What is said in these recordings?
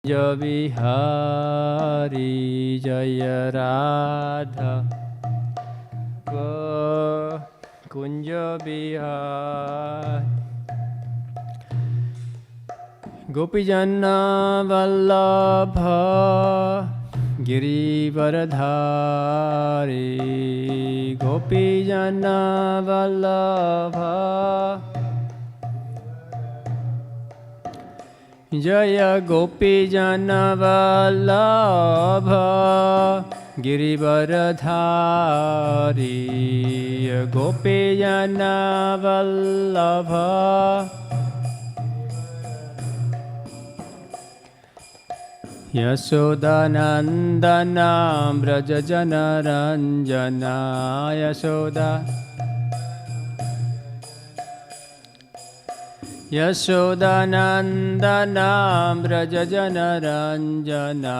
Bihari Jaya Radha Kunja Bihari Gopijana Vallabha Girivaradhari Gopijana Vallabha Jaya Gopijana Vallabha Girivaradhari Gopijana Vallabha Yashodanandana Brajajana Ranjana Yashodanandana Brajajana Ranjana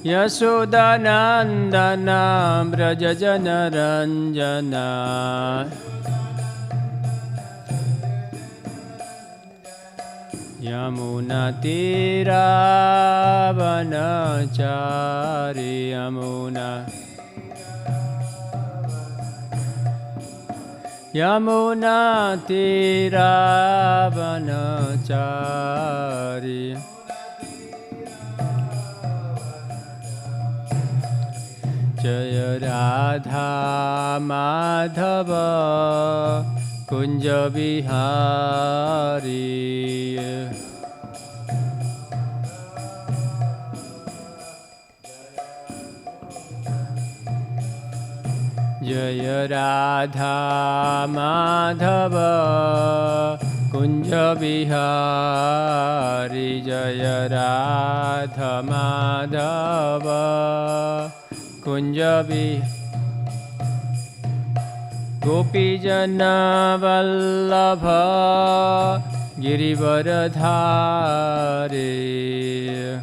Yashodanandana Brajajana Ranjana Yamuna Tira Vanachari Yamuna Tira Vanachari Jaya Radha Madhava Kunja Bihari Jaya Radha Madhava Kunja Bihari Jaya Radha Madhava Kunja Bihari Gopijana Vallabha Girivaradhari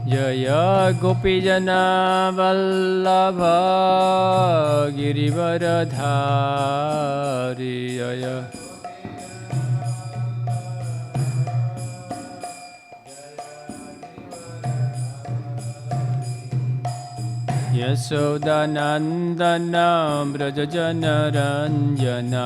Jaya Gopijana Vallabha Girivaradhari Jaya Yashodanandana Brajajana Ranjana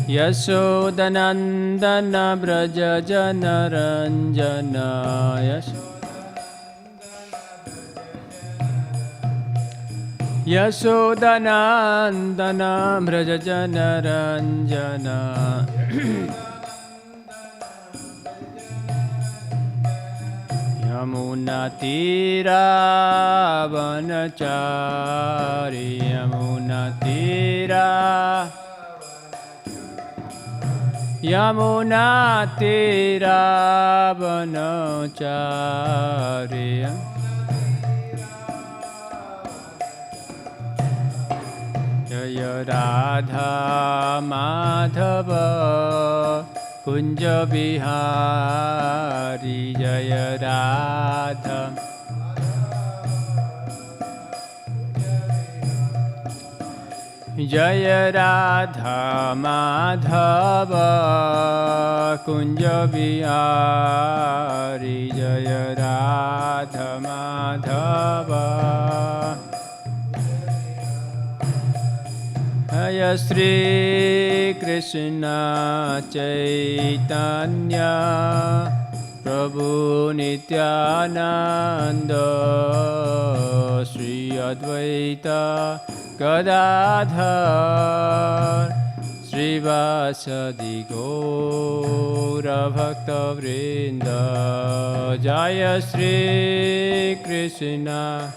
Yashodanandana Brajajana Ranjana Yashodanandana Brajajana Ranjana Yamuna Tira Vanachari Yamuna Tira Vanachari Jaya Radha Madhava Kunja Bihari Jaya Radha Jaya Radha Madhava Kunja Bihari Jaya Radha Madhava Jaya Shri Krishna Chaitanya Prabhu Nityananda Shri Advaita Gadadhar Srivasadi Gaura Bhakta Vrinda Jaya Shri Krishna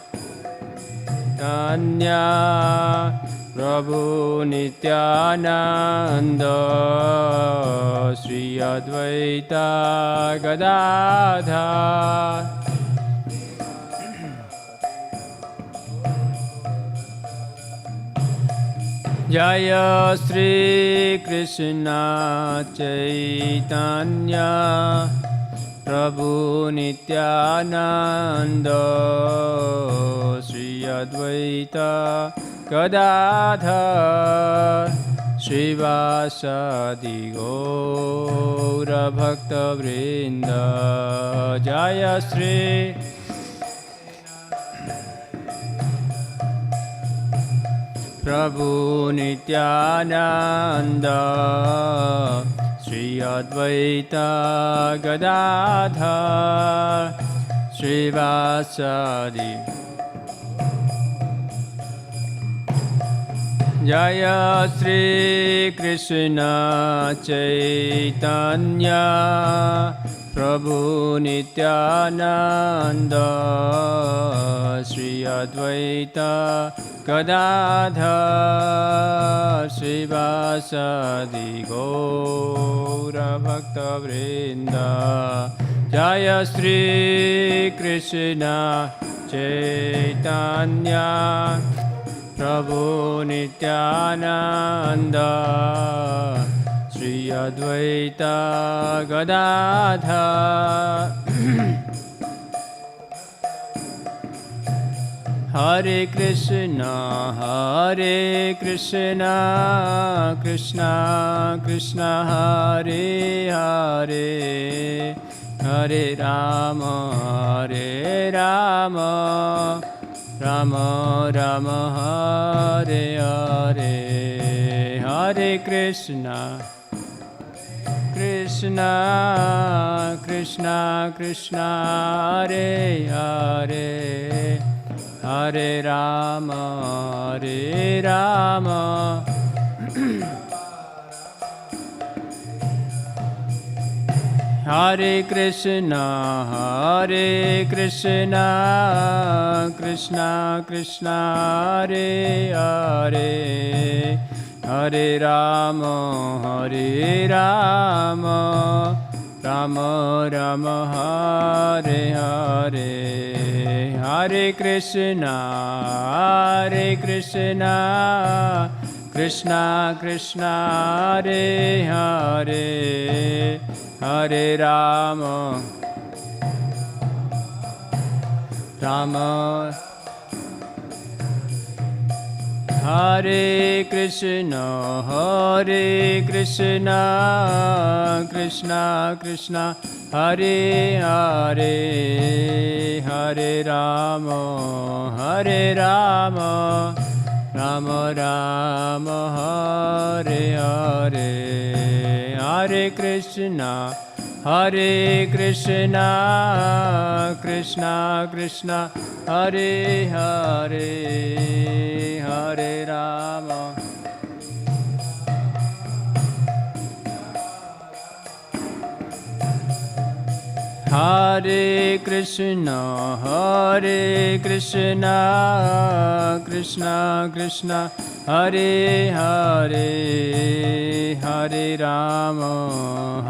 Chaitanya Prabhu Nityananda Shri Advaita Gadadhar Jaya Shri Krishna Chaitanya Prabhu Nityananda Sri Advaita Gadadhar Srivasadi Gaura Bhakta Vrinda Jaya Sri Prabhu Nityananda Sri Advaita Gadadhar Srivasadi Jaya Sri Krishna Chaitanya Prabhu Nityananda Sri Advaita Gadadhar Srivasadi Gaura Bhakta Vrinda Jaya Sri Krishna Chaitanya Prabhu Nityananda Sri Advaita Gadadhar Hare Krishna Krishna Krishna Hare Hare Hare Rama Rama Rama Hare Hare Hare Krishna Krishna Krishna Hare Hare Hare Rama Hare Krishna Krishna Krishna Hare Hare Hare Rama Rama Rama Hare Hare Hare Krishna Krishna Krishna Hare Hare Hare Rama Hare Krishna Krishna Krishna Hare Hare Hare Rama Rama Rama Hare Hare Hare Krishna Krishna Krishna Hare Hare Hare Rama Hare Krishna Krishna Krishna Hare Hare Hare Rama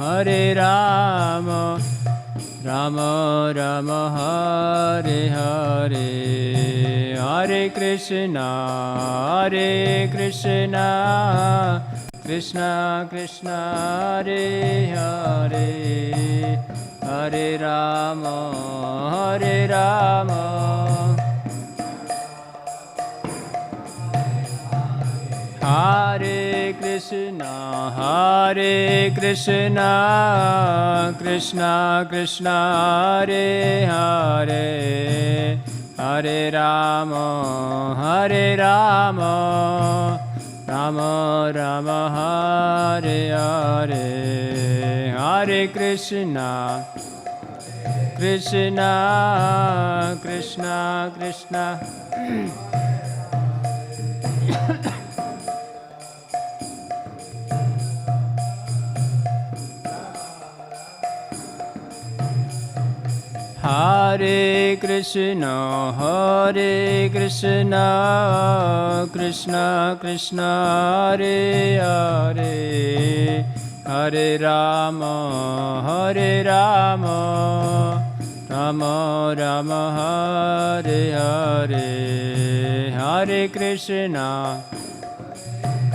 Rama Rama Hare Hare Hare Krishna Krishna Krishna Hare Hare Hare Rama Hare Krishna Krishna Krishna Hare Hare Hare Rama Rama Rama Hare Hare Hare Krishna Krishna Krishna Hare Krishna Krishna Krishna Hare Hare Hare Rama Rama Rama Hare Hare Hare Krishna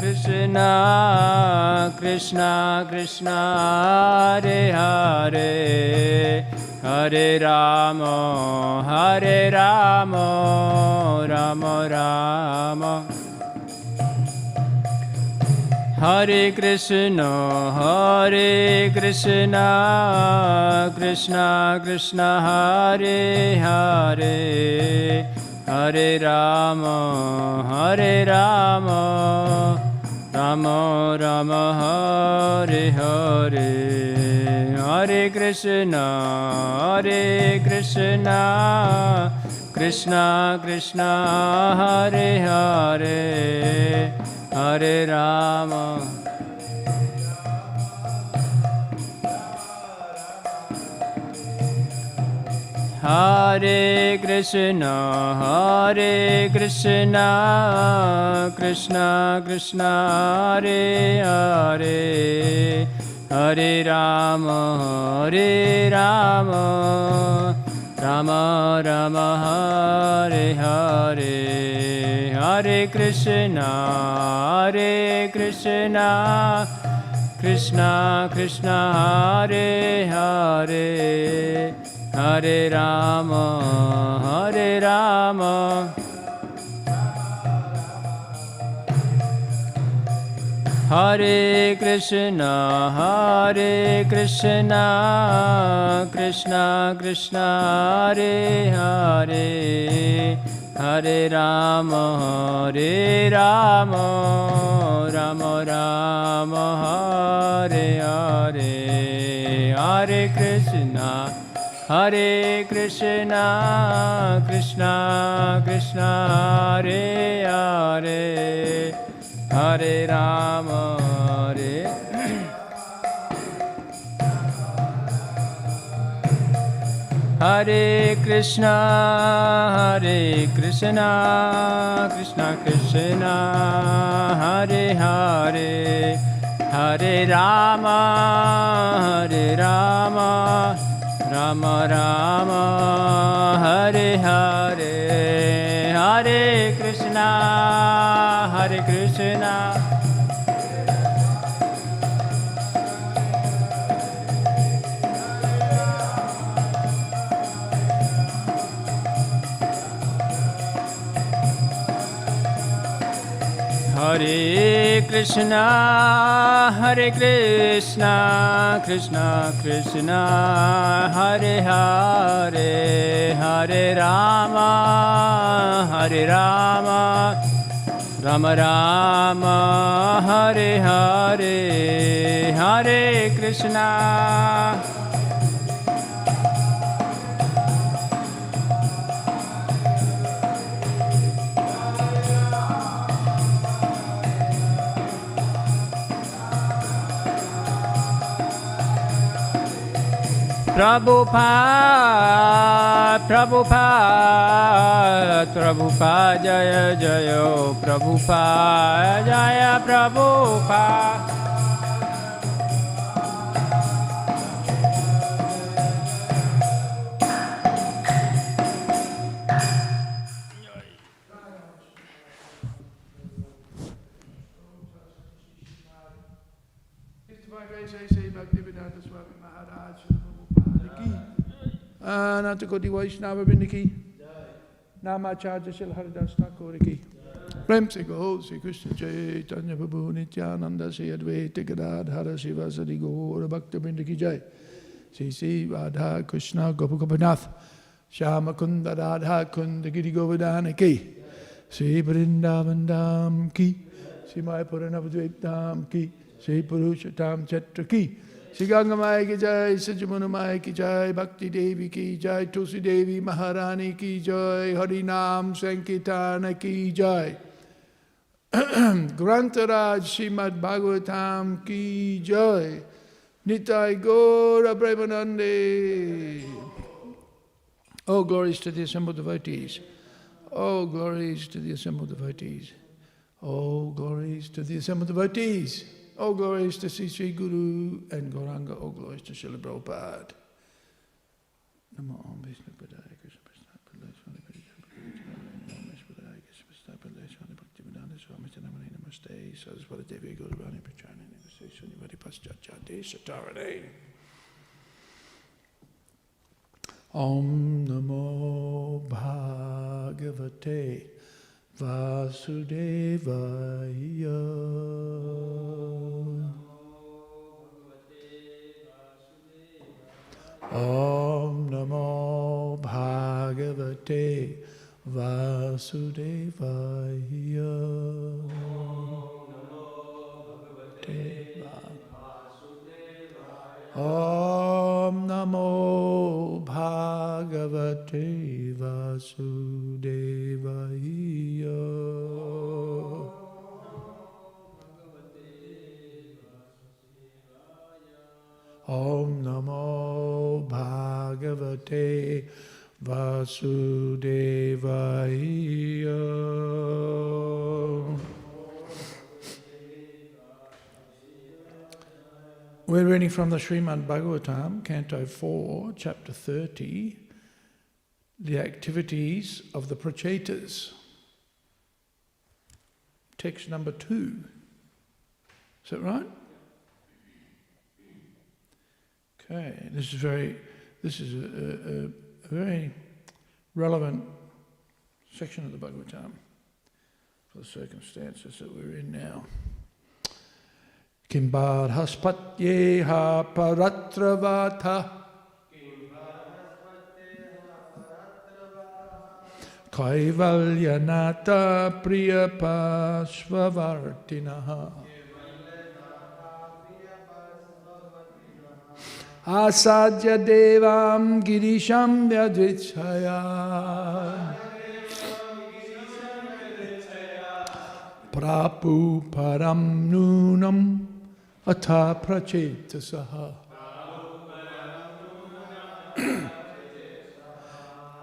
Krishna Krishna Krishna Hare Hare Hare Rama Rama Rama Hare Krishna Krishna Krishna Hare Hare Hare Rama Rama Rama Hare Hare Hare Krishna Krishna Krishna Hare Hare Hare Rama Hare Krishna Krishna Krishna Hare Hare Hare Rama Rama Rama Hare Hare Hare Krishna Krishna Krishna Hare Hare Hare Rama Hare Krishna Krishna Krishna Hare Hare Hare Rama Rama Rama Hare Hare Hare Krishna Krishna Krishna Hare Hare Hare Rama Hare Krishna Krishna Krishna Hare Hare Hare Rama Rama Rama Hare Hare Hare Krishna Hare Krishna Krishna Krishna Hare Hare Hare Rama Rama Rama Hare Hare Hare Krishna Prabhupada Jaya Jaya Prabhupada Jaya Prabhupada Bhaktivedanta Swami Maharaj Prabhupada ki Ananta Koti Vaishnava Vrinda ki Namacharya Shil Haridas Thakur ki Prem se Go Sri Krishna Chaitanya Prabhu Nityananda Sri Advaita Gadadhara Srivasadi Gaura Bhaktivedanta ki Jai Sri Radha Krishna Gopakapanath Shyama Kunda Radha Kunda Giri Govardhana ki Sri Vrindavan Dham ki Sri Mayapura Navadvip Dham ki Sri Purushottam Chatra ki Sri Ganga Maya ki Jai, Sajamuna Maya ki Jai, Bhakti Devi ki Jai, Tulsi Devi Maharani ki Jai, Harinam Sankirtana ki Jai. Grantaraj Śrīmad Bhāgavatam ki Jai, Nitai Gaura Premanande. All glories to the assembled devotees. All glories to the assembled devotees. All glories to the assembled devotees. All glories to Sri Guru and Gauranga. All glories to Srila Prabhupada. Namo Om Vishnu Padaya Krishna Prasad Padaya Swami Padaya Namo Vishnu Padaya Krishna Prasad Padaya Swami Bhaktivedanta Swami Chanamani Namaste Saraswati Saraswati Devi Guruvani Prachani Nivase Sunivadi Paschachate Satarade. Om Namo Bhagavate Vasudevaya. Om Namo Bhagavate Vasudevaya. Om Namo Bhagavate Vasudevaya. Om Namo Bhagavate Vasudevaya. We're reading from the Śrīmad Bhāgavatam, Canto 4, Chapter 30, the activities of the Prachetas. Text number 2. Is that right? Okay, this is a very relevant section of the Bhagavatam for the circumstances that we're in now. Kimbar haspatyeha paratravata kaivalyanata priyapasvavartinaha asadya devam girisham vyadrichaya prapu param nunam Atha prachetasaha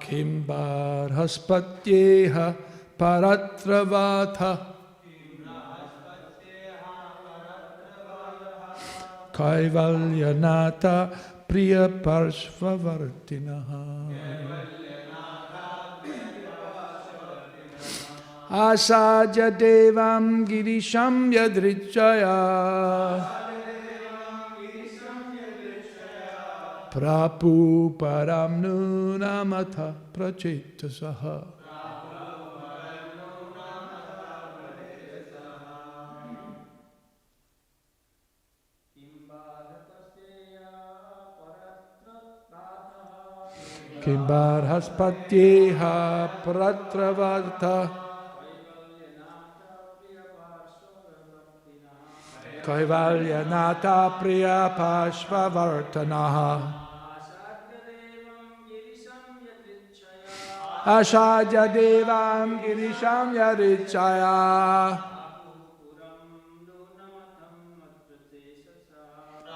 Kimbar haspatyeha paratravata Kaivalyanata priya parsvavartinaha Asaja devam girisham yadrichaya Prapu param nunamata prachetasaha. Kimbar haspatyeha paratravata Kaivalyanata priya pashvavartanaha Asadya devam girisham yadrichaya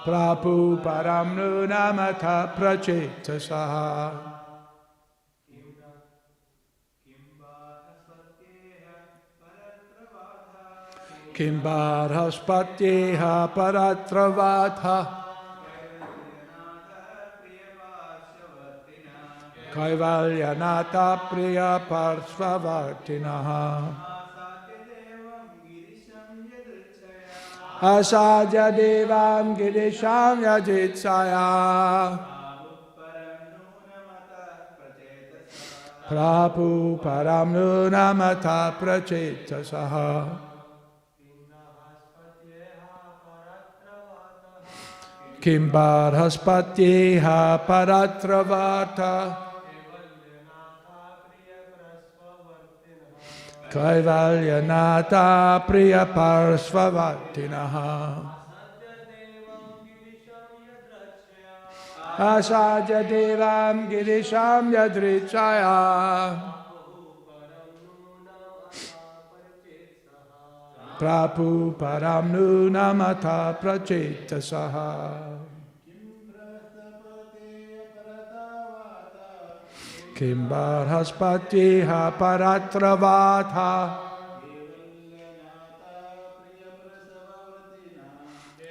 Prapu param nunamata prachetasaha. Kimbar haspatyeha paratravata Kaivalyanata priya parsvavartinaha Asadya devam girisham yadrichaya Prapu param nunamata prachetasaha. Kimbar haspatyeha paratravata Kaivalyanata priya parsvavartinaha Asadya devam girisham yadrichaya Prapu param nunamata prachetasaha. Kimbar haspatyeha paratravata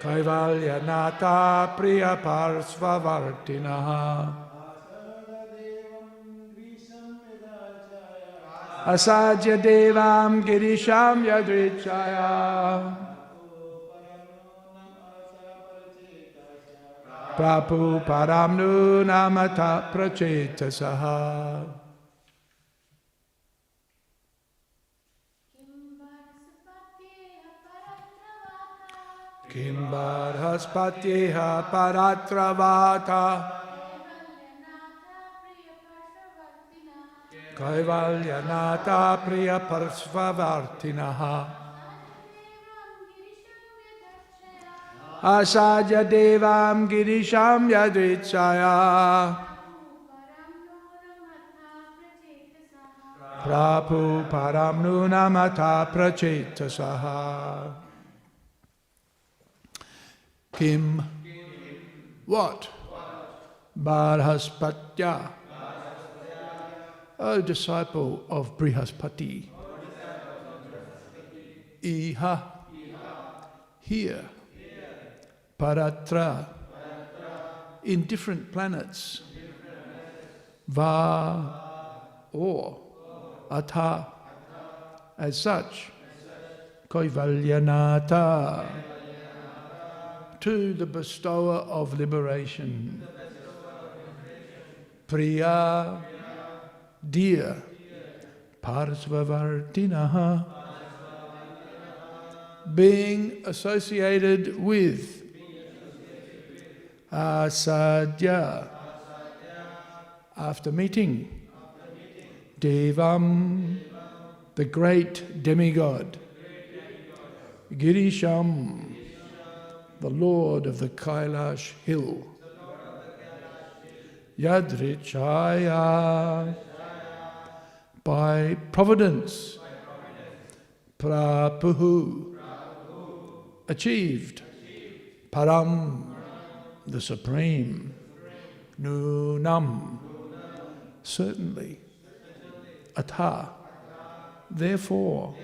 Kaivalyanata priya parsvavartinaha Asadya Devam Girisham Yadrichaya. Prabhu Paramnu Namata Prachetasaha. Kim Bharhaspatyeha Paratravata Kaivalyanata Priya Parsvavartinaha Asadya Devam Girisham Yadrichaya Prabhu Paramnu Namata Prachetasaha. Kim, what? Bharhaspatya, O disciple of Brihaspati. Iha, here. Paratra, in different planets. Va, or. Atha, as such. Kaivalyanata, to the bestower of liberation. Priya, dear. Parsvavartinaha, being associated with. Asadya, after meeting. Devam, the great demigod. Girisham, the Lord of the Kailash hill. Yadrichaya, by providence. Prabhu, achieved. Param, the supreme. Nunam, certainly. Atha, therefore.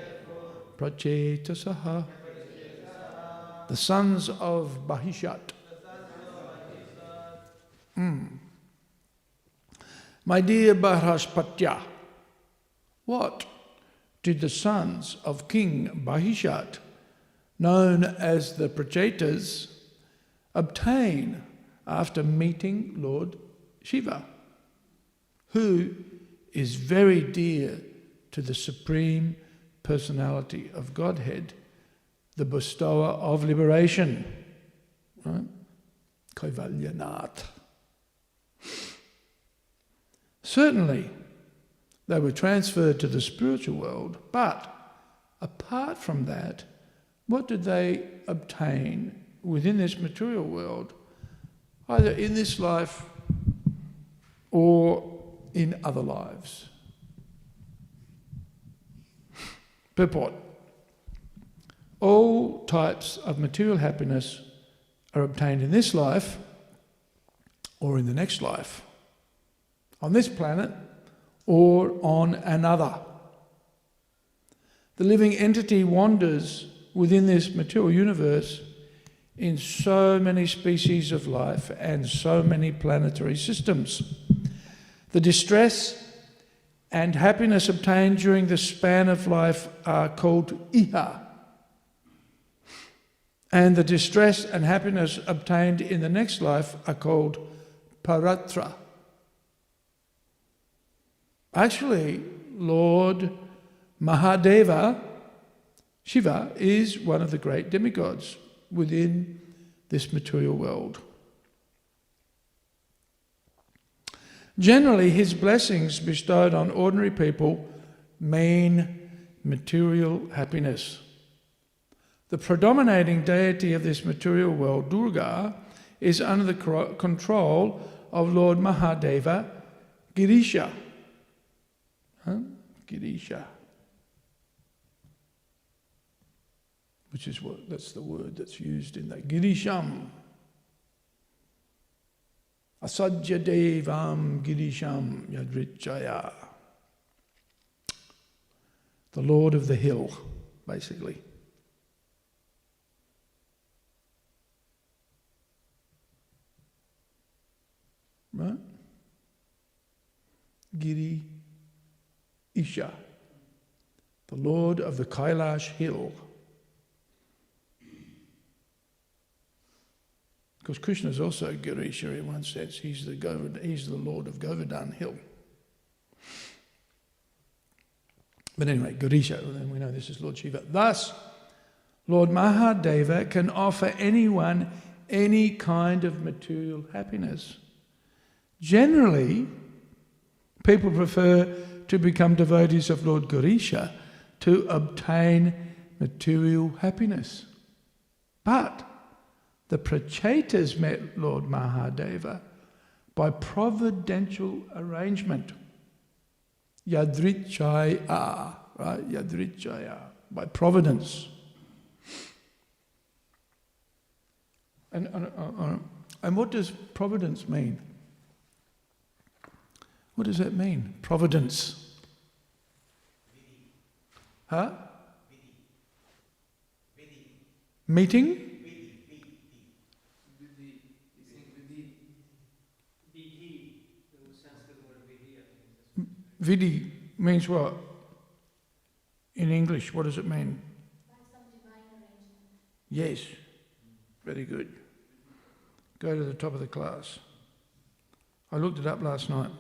Prachetasaha, the sons of Bahishat. My dear Bharhaspatya, what did the sons of King Bahishat, known as the Prachetas, obtain after meeting Lord Shiva, who is very dear to the Supreme Personality of Godhead, the bestower of liberation? Right? Kaivalyanat. Certainly, they were transferred to the spiritual world, but apart from that, what did they obtain within this material world, either in this life or in other lives? Purport. All types of material happiness are obtained in this life or in the next life, on this planet or on another. The living entity wanders within this material universe in so many species of life and so many planetary systems. The distress and happiness obtained during the span of life are called iha, and the distress and happiness obtained in the next life are called paratra. Actually, Lord Mahadeva, Shiva, is one of the great demigods within this material world. Generally, his blessings bestowed on ordinary people mean material happiness. The predominating deity of this material world, Durga, is under the control of Lord Mahadeva, Girisha. Girisha. Which is that's the word that's used in that. Girisham. Asadya Devam Girisham Yadrichaya. The Lord of the hill, basically. Right? Giri Isha. the Lord of the Kailash hill. Because Krishna is also Girisha in one sense. He's the Lord of Govardhan hill. But anyway, Girisha, and we know this is Lord Shiva. Thus, Lord Mahadeva can offer anyone any kind of material happiness. Generally, people prefer to become devotees of Lord Girisha to obtain material happiness. But the Prachetas met Lord Mahadeva by providential arrangement. Yadrichaya, right? Yadrichaya, by providence. And what does providence mean? What does that mean? Providence. Huh? Meeting? Vidhi means what? In English, what does it mean? Like some divine arrangement. Yes. Very good. Go to the top of the class. I looked it up last night.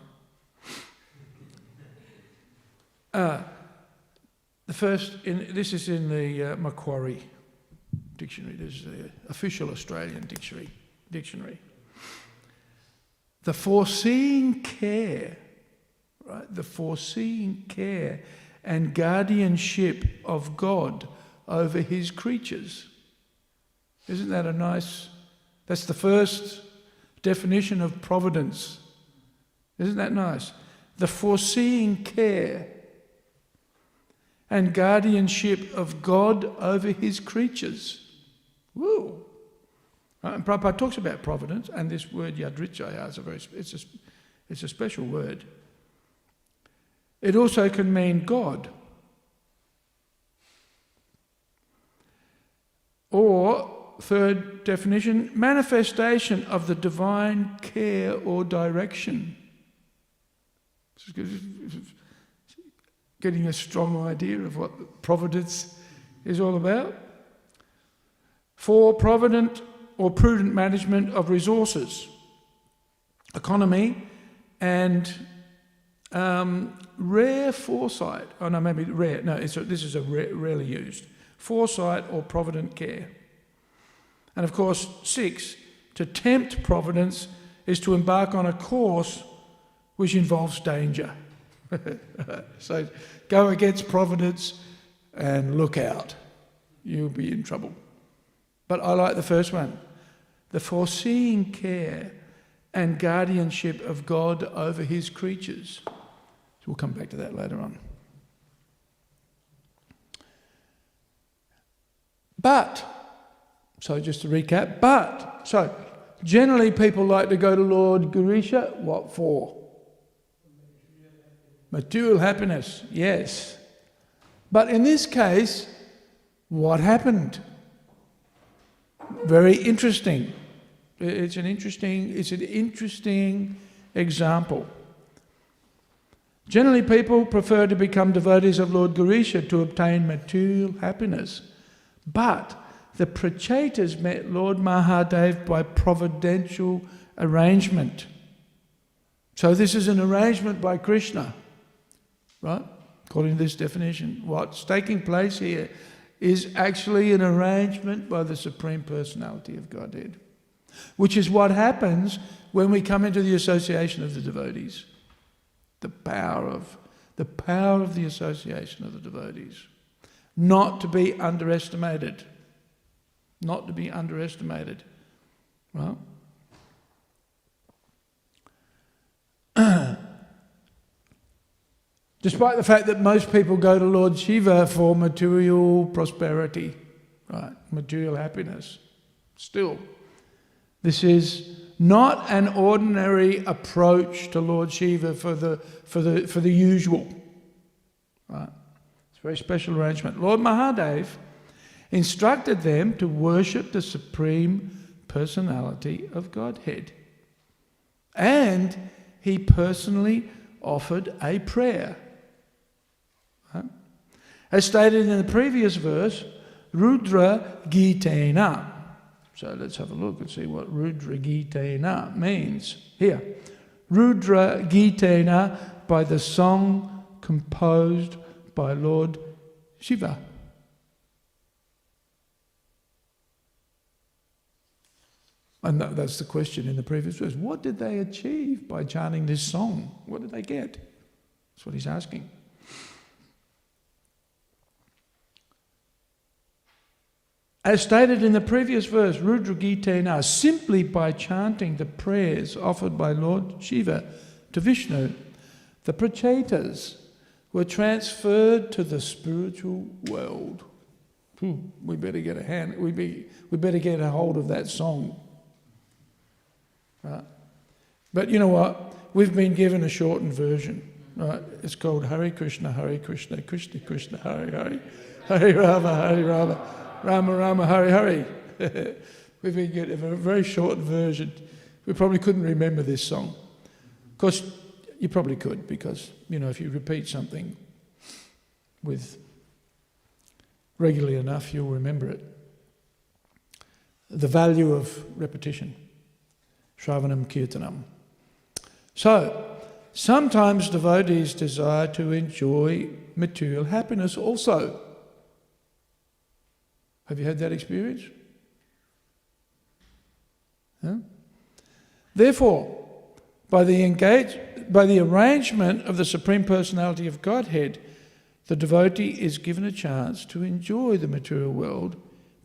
This is in the Macquarie dictionary. This is the official Australian dictionary. The foreseeing care, right? The foreseeing care and guardianship of God over his creatures. Isn't that a nice... That's the first definition of providence. Isn't that nice? The foreseeing care and guardianship of God over his creatures. Woo! And Prabhupada talks about providence, and this word yadrichaya is it's a special word. It also can mean God. Or, third definition, manifestation of the divine care or direction. Getting a strong idea of what providence is all about. 4, provident or prudent management of resources, economy, and rare foresight. Oh no, maybe rare. No, this is rarely used. Foresight or provident care. And of course, 6, to tempt providence is to embark on a course which involves danger. So go against providence and look out. You'll be in trouble. But I like the first one. The foreseeing care and guardianship of God over his creatures. So we'll come back to that later on. But, so just to recap, so generally people like to go to Lord Girisha, what for? Material happiness, yes. But in this case, what happened? Very interesting. It's an interesting example. Generally, people prefer to become devotees of Lord Girisha to obtain material happiness. But the Prachetas met Lord Mahadev by providential arrangement. So this is an arrangement by Krishna, right? According to this definition. What's taking place here is actually an arrangement by the Supreme Personality of Godhead, which is what happens when we come into the association of the devotees. The power of the association of the devotees. Not to be underestimated. Not to be underestimated. Right? Despite the fact that most people go to Lord Shiva for material prosperity, right? Material happiness. Still, this is not an ordinary approach to Lord Shiva for the usual. Right? It's a very special arrangement. Lord Mahadev instructed them to worship the Supreme Personality of Godhead. And he personally offered a prayer. Right? As stated in the previous verse, Rudra Gitena. So let's have a look and see what Rudra Gitena means. Here, Rudra Gitena, by the song composed by Lord Shiva. And that's the question in the previous verse. What did they achieve by chanting this song? What did they get? That's what he's asking. As stated in the previous verse, Rudra Gitena, simply by chanting the prayers offered by Lord Shiva to Vishnu, the Prachetas were transferred to the spiritual world. We better get we better get a hold of that song. Right? But you know what? We've been given a shortened version. Right? It's called Hare Krishna, Krishna Krishna, Hare Hare, Hare Rama, Rama Rama, Hare Hare. We've been given a very short version. We probably couldn't remember this song. Of course, you probably could, because, you know, if you repeat something regularly enough, you'll remember it. The value of repetition. Shravanam Kirtanam. So, sometimes devotees desire to enjoy material happiness also. Have you had that experience? Huh? Therefore, by the arrangement of the Supreme Personality of Godhead, the devotee is given a chance to enjoy the material world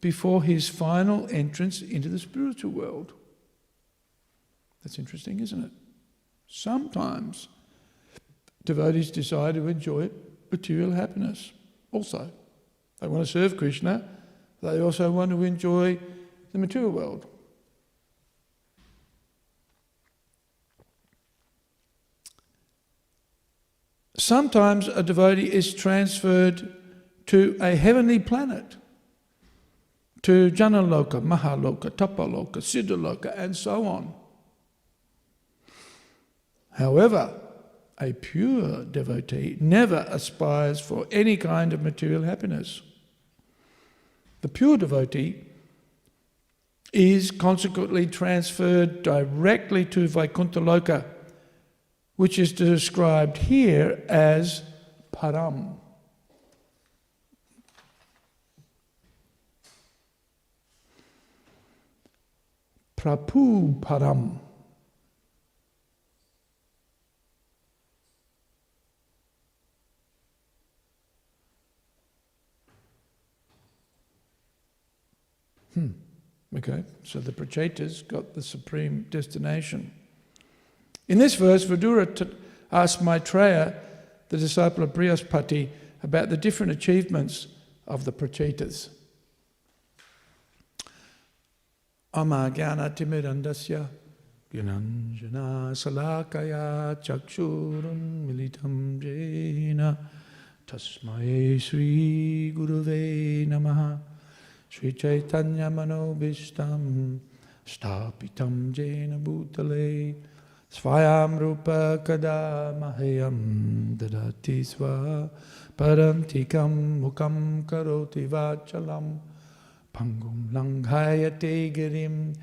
before his final entrance into the spiritual world. That's interesting, isn't it? Sometimes devotees desire to enjoy material happiness also. They want to serve Krishna, they also want to enjoy the material world. Sometimes a devotee is transferred to a heavenly planet, to Janaloka, Mahaloka, Tapaloka, Siddhaloka, and so on. However, a pure devotee never aspires for any kind of material happiness. The pure devotee is consequently transferred directly to Vaikuntha Loka, which is described here as Param. Prabhu Param. Okay, so the Prachetas got the supreme destination. In this verse, Vidura asked Maitreya, the disciple of Brihaspati, about the different achievements of the Prachetas. Ama jnana timirandasya gyananjana salakaya chakshurum militam jena tasmai Sri Gurave namaha Sri Chaitanya Manobishtam Stapitam Jena Bhutale Svayam Rupa Kada Mahayam Dadati Sva Parantikam Mukam Karoti Vachalam Pangum Langhayate Girim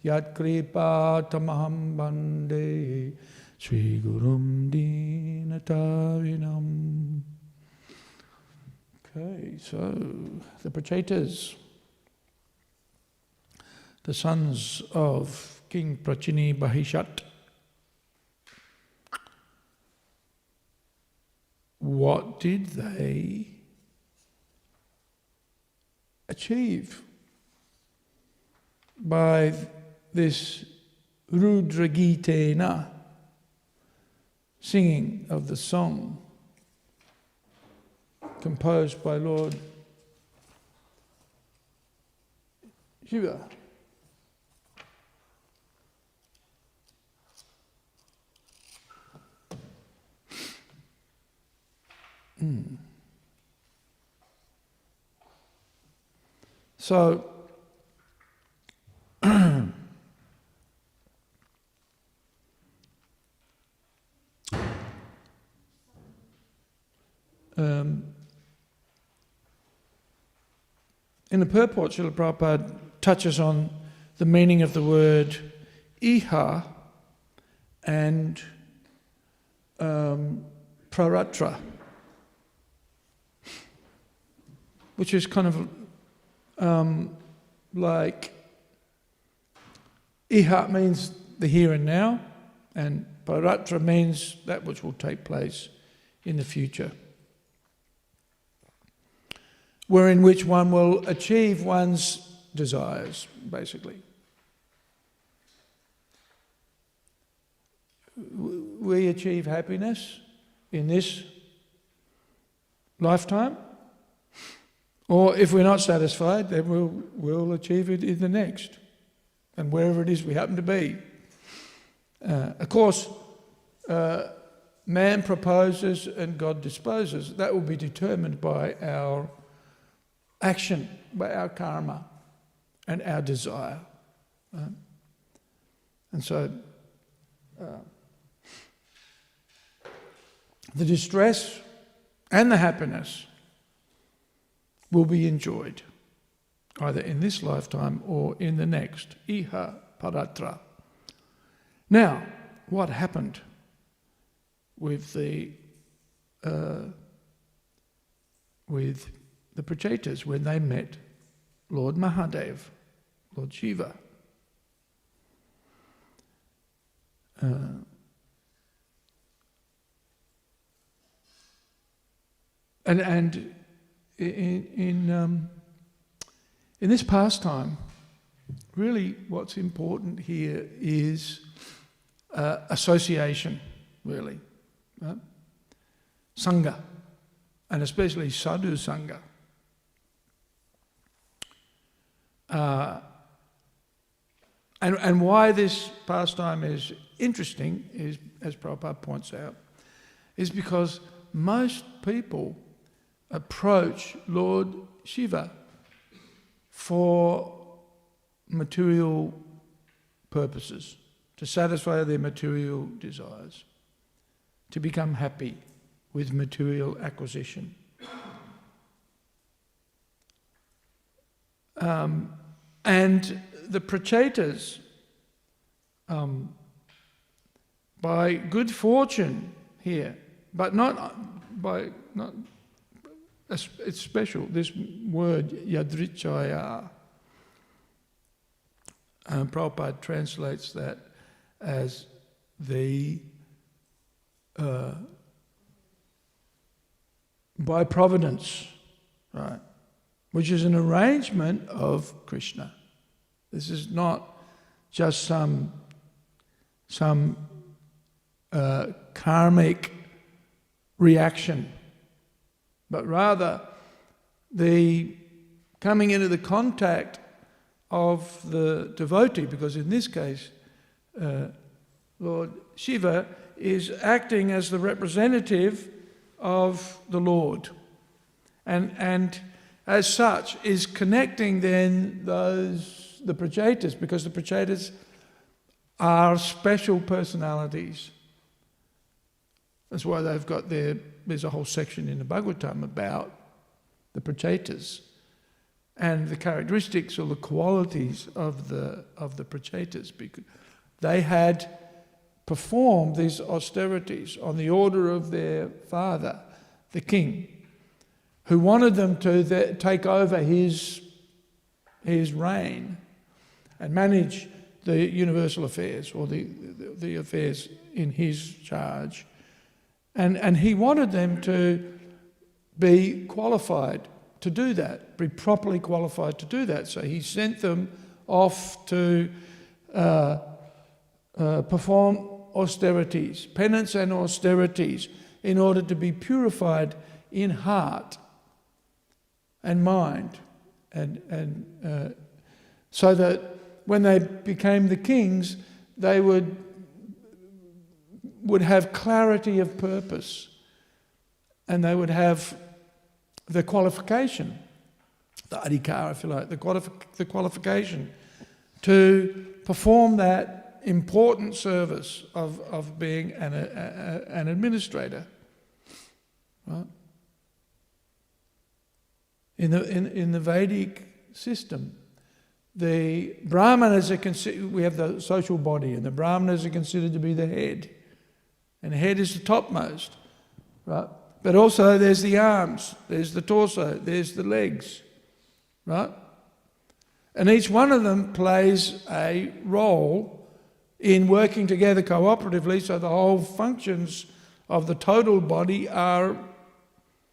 Yat Kripa Tamaham Bande Sri Gurum Dinatavinam. Okay, so the Prachetas, the sons of King Prachini Bahishat. What did they achieve by this Rudra Gitena, singing of the song composed by Lord Shiva? So, in the purport, Srila Prabhupada touches on the meaning of the word iha and praratra, which is kind of like iha means the here and now, and praratra means that which will take place in the future, wherein which one will achieve one's desires, basically. We achieve happiness in this lifetime, or if we're not satisfied, then we'll achieve it in the next, and wherever it is we happen to be. Of course, man proposes and God disposes. That will be determined by our action, by our karma and our desire. And so the distress and the happiness will be enjoyed either in this lifetime or in the next. Iha paratra. Now, what happened with the Prachetas when they met Lord Mahadev, Lord Shiva? And in this pastime, really what's important here is association, really. Right? Sangha, and especially sadhu sangha. And why this pastime is interesting is, as Prabhupada points out, is because most people approach Lord Shiva for material purposes, to satisfy their material desires, to become happy with material acquisition. And the Prachetas, by good fortune here, but it's special, this word yadrichaya. Prabhupada translates that as the by providence, right? Which is an arrangement of Krishna. This is not just some karmic reaction, but rather the coming into the contact of the devotee, because in this case, Lord Shiva is acting as the representative of the Lord, and as such is connecting then the Prachetas, because the Prachetas are special personalities. That's why they've got there's a whole section in the Bhagavatam about the Prachetas and the characteristics or the qualities of the Prachetas, because they had performed these austerities on the order of their father, the king, who wanted them to take over his reign and manage the universal affairs, or the affairs in his charge. And he wanted them to be qualified to do that, be properly qualified to do that. So he sent them off to perform austerities, penance and austerities, in order to be purified in heart and mind, and so that when they became the kings, they would have clarity of purpose, and they would have the qualification, the adhikara, if you like, the qualification to perform that important service of being an administrator. Right? In the Vedic system, the Brahmanas we have the social body, and the Brahmanas are considered to be the head. And the head is the topmost, right? But also there's the arms, there's the torso, there's the legs, right? And each one of them plays a role in working together cooperatively, so the whole functions of the total body are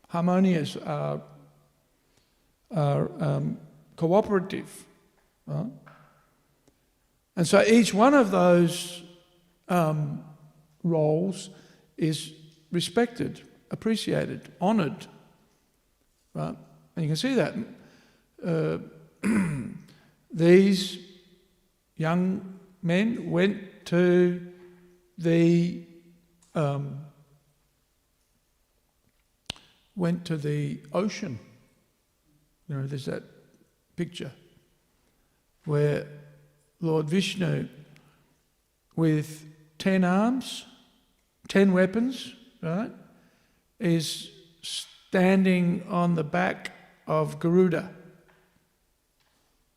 harmonious, are cooperative. Right? And so each one of those roles is respected, appreciated, honoured. Right? And you can see that. These young men went to the ocean. You know, there's that picture where Lord Vishnu, with 10 arms, 10 weapons, right, is standing on the back of Garuda.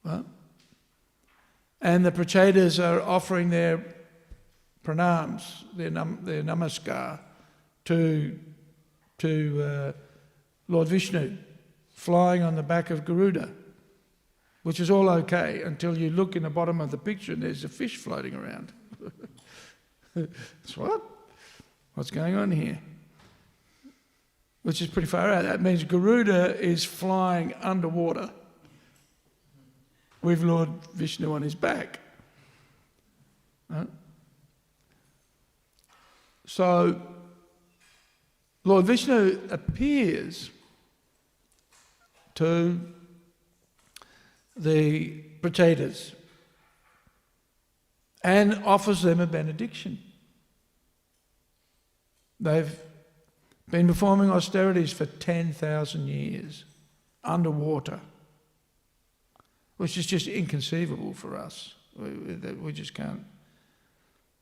Right? And the Prachetas are offering their pranams, their namaskar to Lord Vishnu, flying on the back of Garuda, which is all okay until you look in the bottom of the picture and there's a fish floating around. It's what? What's going on here? Which is pretty far out. That means Garuda is flying underwater with Lord Vishnu on his back. Right? So Lord Vishnu appears to the Prachetas and offers them a benediction. They've been performing austerities for 10,000 years underwater, which is just inconceivable for us. We just can't,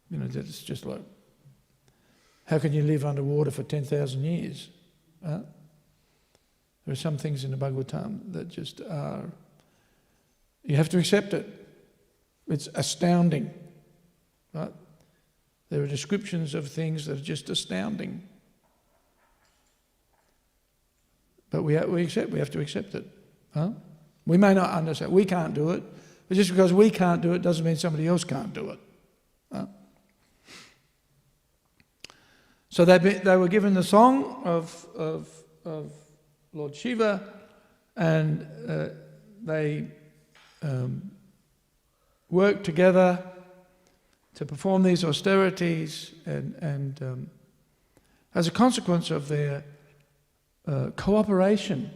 you know, it's just like, how can you live underwater for 10,000 years? There are some things in the Bhagavatam that just are, you have to accept it. It's astounding, right? There are descriptions of things that are just astounding. But we have to accept it. Huh? We may not understand. We can't do it. But just because we can't do it doesn't mean somebody else can't do it. Huh? So they were given the song of Lord Shiva, and they worked together to perform these austerities, and as a consequence of their cooperation,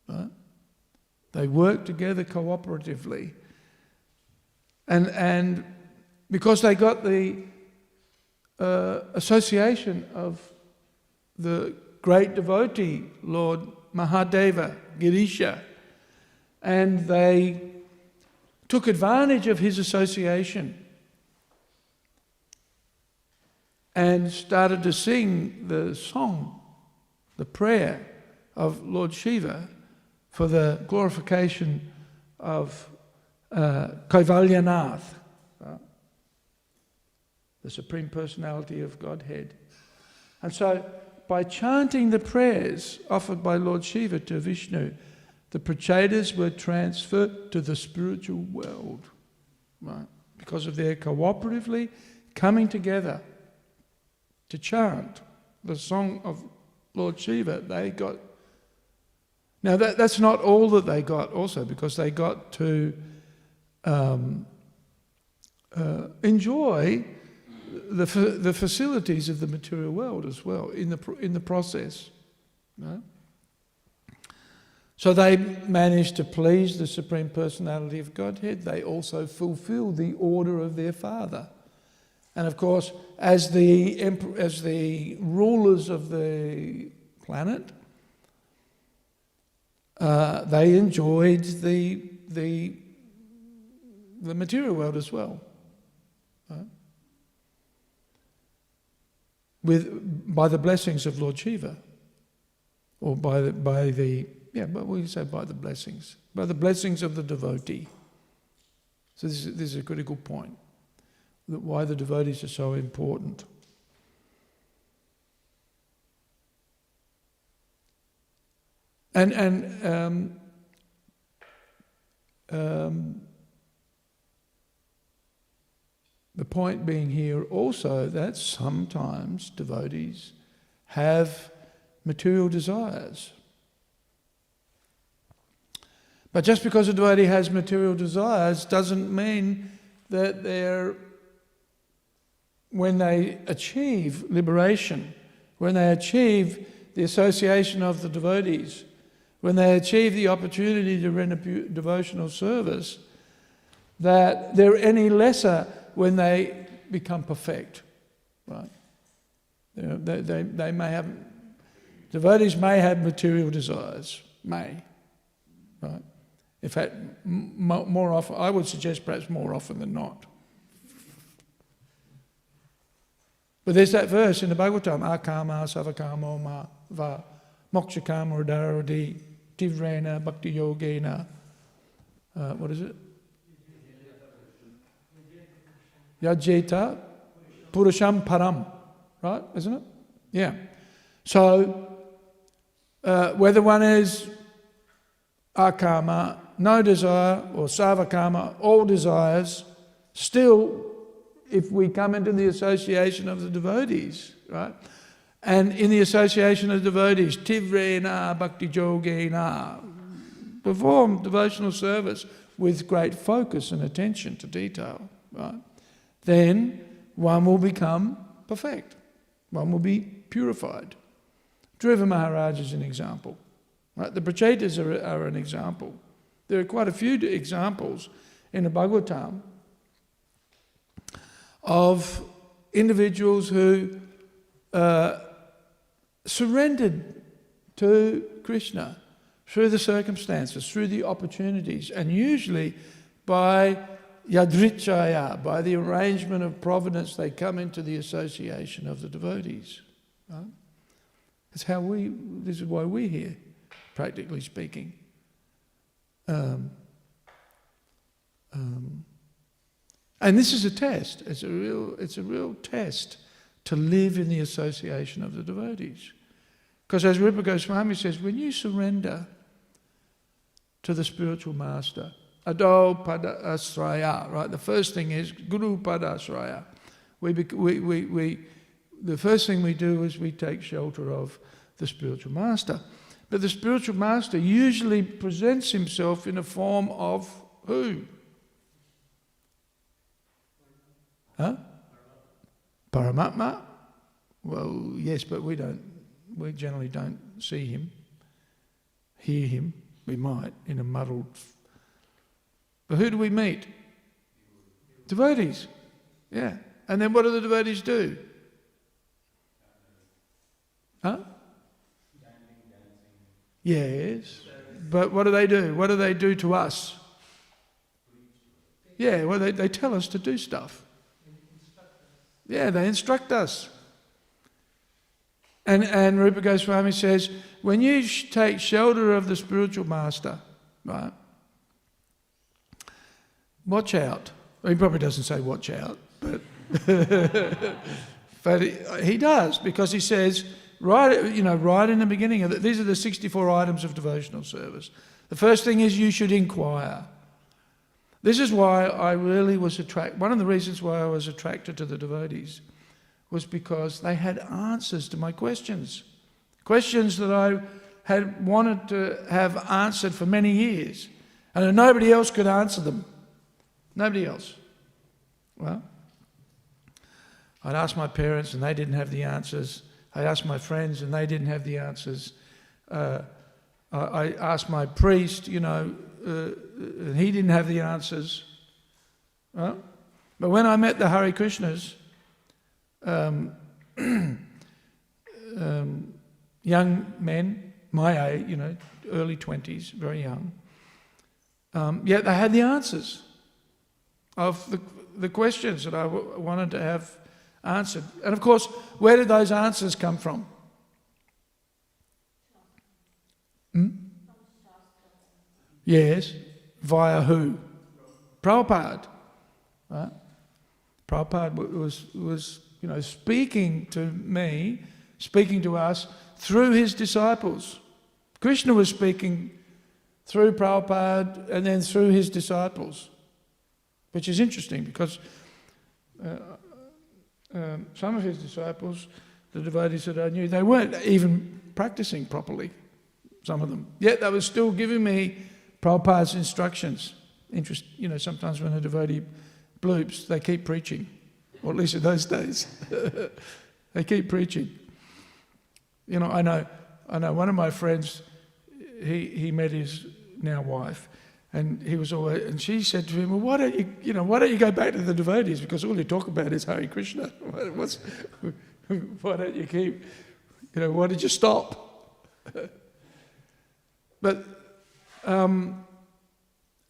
right? They worked together cooperatively, and because they got the association of the great devotee, Lord Mahadeva, Girisha, and they took advantage of his association and started to sing the song, the prayer of Lord Shiva for the glorification of Kaivalyanath, the Supreme Personality of Godhead. And so, by chanting the prayers offered by Lord Shiva to Vishnu, the Prachetas were transferred to the spiritual world, right? Because of their cooperatively coming together to chant the song of Lord Shiva. They got... Now that's not all that they got also, because they got to enjoy the facilities of the material world as well in the process. No? So they managed to please the Supreme Personality of Godhead. They also fulfilled the order of their father. And of course, as the rulers of the planet, they enjoyed the material world as well. Right? By the blessings of Lord Shiva, or by the but we say by the blessings of the devotee. So this is a critical point, that why the devotees are so important. And the point being here also that sometimes devotees have material desires. But just because a devotee has material desires doesn't mean that when they achieve liberation, when they achieve the association of the devotees, when they achieve the opportunity to render devotional service, that they're any lesser when they become perfect, right? They may have, devotees may have material desires, right? In fact, more often, I would suggest perhaps more often than not. But there's that verse in the Bhagavatam, akama savakamo ma va mokshakama udarodi tivrena bhakti yogena. What is it? Yajeta purusham param. Right, isn't it? Yeah. So, whether one is akama, no desire, or savakama, all desires, still, if we come into the association of the devotees, right? And in the association of devotees, tivrena bhakti yogena, perform devotional service with great focus and attention to detail, right? Then one will become perfect. One will be purified. Dhruva Maharaj is an example. Right? The Prachetas are an example. There are quite a few examples in the Bhagavatam of individuals who surrendered to Krishna through the circumstances, through the opportunities, and usually by yadrichaya, by the arrangement of providence, they come into the association of the devotees. Right? That's how this is why we're here, practically speaking. And this is a test. It's a real test to live in the association of the devotees. Because as Rupa Goswami says, when you surrender to the spiritual master, Ado Pada Asraya, right? The first thing is Guru Pada Asraya. The first thing we do is we take shelter of the spiritual master. But the spiritual master usually presents himself in a form of who? Paramatma? Well, yes, but we generally don't see him, hear him. We might in a muddled. But who do we meet? Devotees. Yeah. And then what do the devotees do? Yes. But what do they do? What do they do to us? Yeah, well, they tell us to do stuff. Yeah, they instruct us. And Rupa Goswami says, when you take shelter of the spiritual master, right, watch out. Well, he probably doesn't say watch out, but but he does, because he says, right in the beginning, these are the 64 items of devotional service. The first thing is you should inquire. This is why I really was attracted. One of the reasons why I was attracted to the devotees was because they had answers to my questions. Questions that I had wanted to have answered for many years. And nobody else could answer them. Nobody else. Well, I'd ask my parents and they didn't have the answers. I asked my friends and they didn't have the answers. I asked my priest, and he didn't have the answers. Well, but when I met the Hare Krishnas, young men, my age, early 20s, very young, yet they had the answers of the questions that I wanted to have answered. And of course, where did those answers come from? Yes. Via who? Prabhupada. Right? Prabhupada was speaking to me, speaking to us through his disciples. Krishna was speaking through Prabhupada and then through his disciples, which is interesting because some of his disciples, the devotees that I knew, they weren't even practicing properly, some of them. Yet they were still giving me Prabhupada's instructions. Sometimes when a devotee bloops, they keep preaching, or at least in those days. They keep preaching. I know one of my friends, he met his now wife, and he was always, and she said to him, well, why don't you go back to the devotees, because all you talk about is Hare Krishna. Why don't you keep, why did you stop? But,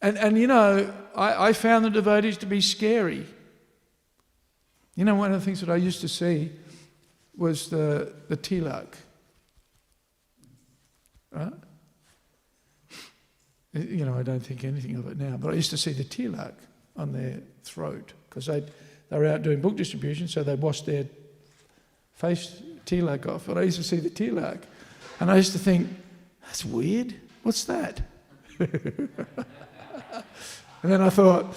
I found the devotees to be scary. One of the things that I used to see was the tilak. Right? I don't think anything of it now, but I used to see the tilak on their throat because they were out doing book distribution, so they washed their face tilak off. But I used to see the tilak, and I used to think, that's weird. What's that? And then I thought,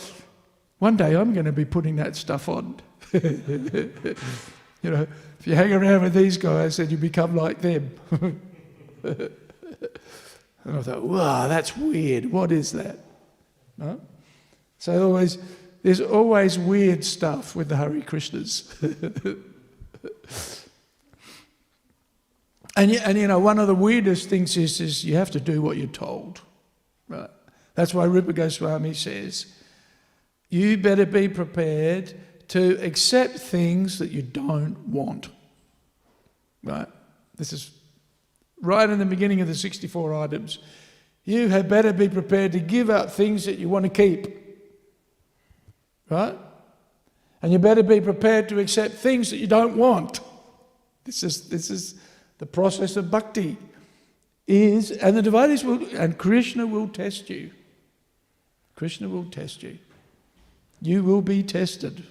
one day I'm going to be putting that stuff on. If you hang around with these guys, then you become like them. And I thought, wow, that's weird. What is that? No? So there's always weird stuff with the Hare Krishnas. And one of the weirdest things is you have to do what you're told. Right? That's why Rupa Goswami says, you better be prepared to accept things that you don't want. Right? This is right in the beginning of the 64 items. You had better be prepared to give up things that you want to keep. Right? And you better be prepared to accept things that you don't want. This is the process of bhakti. And the devotees will, and Krishna will test you. Krishna will test you. You will be tested.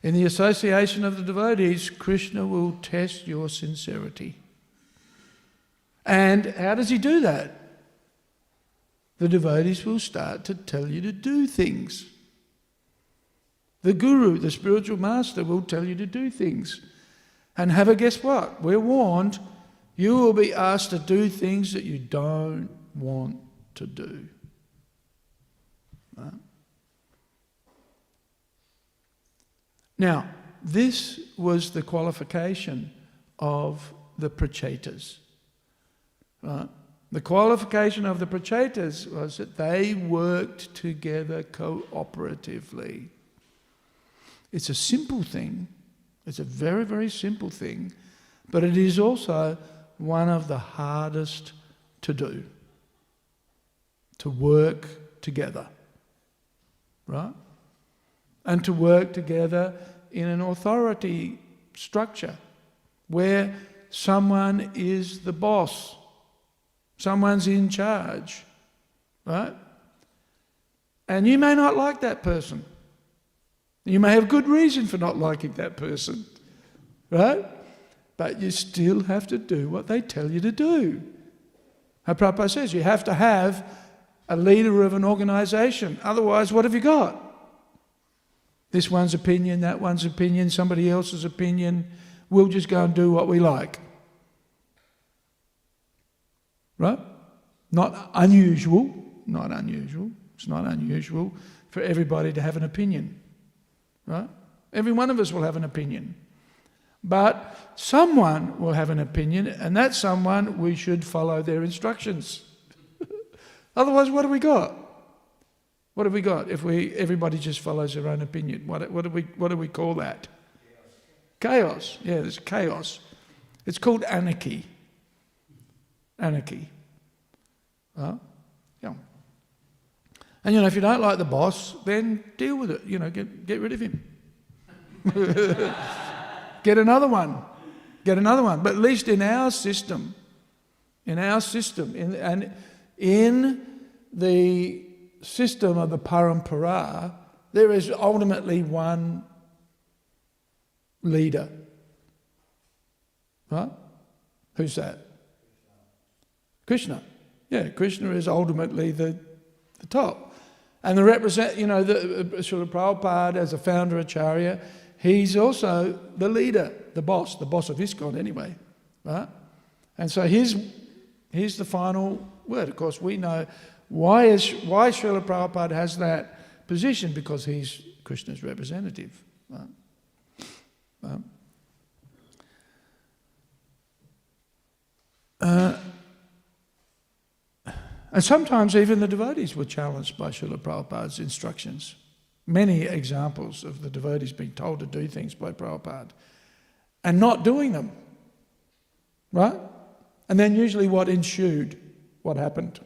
In the association of the devotees, Krishna will test your sincerity. And how does he do that? The devotees will start to tell you to do things. The guru, the spiritual master, will tell you to do things. And guess what? We're warned, you will be asked to do things that you don't want to do. Right? Now, this was the qualification of the prachetas. Right? The qualification of the prachetas was that they worked together cooperatively. It's a simple thing. It's a very, very simple thing. But it is also one of the hardest to do. To work together. Right? And to work together in an authority structure where someone is the boss. Someone's in charge. Right? And you may not like that person. You may have good reason for not liking that person. Right? But you still have to do what they tell you to do. How Prabhupada says, you have to have a leader of an organisation. Otherwise, what have you got? This one's opinion, that one's opinion, somebody else's opinion. We'll just go and do what we like. Right? Not unusual. It's not unusual for everybody to have an opinion. Right? Every one of us will have an opinion. But someone will have an opinion, and that someone, we should follow their instructions. Otherwise, what have we got? What have we got if everybody just follows their own opinion? What do we call that? Chaos. Yeah, there's chaos. It's called anarchy. Anarchy. Yeah. And if you don't like the boss, then deal with it. Get rid of him. Get another one. But at least in our system, and in the system of the parampara, there is ultimately one leader. Right? Who's that? Krishna. Yeah, Krishna is ultimately the top. And the Srila Prabhupada as a Founder-Acharya, he's also the leader, the boss of ISKCON anyway. Right? And so he's the final word. Of course, we know why Srila Prabhupada has that position, because he's Krishna's representative. Right? And sometimes even the devotees were challenged by Srila Prabhupada's instructions. Many examples of the devotees being told to do things by Prabhupada and not doing them. Right? And then usually what ensued? What happened?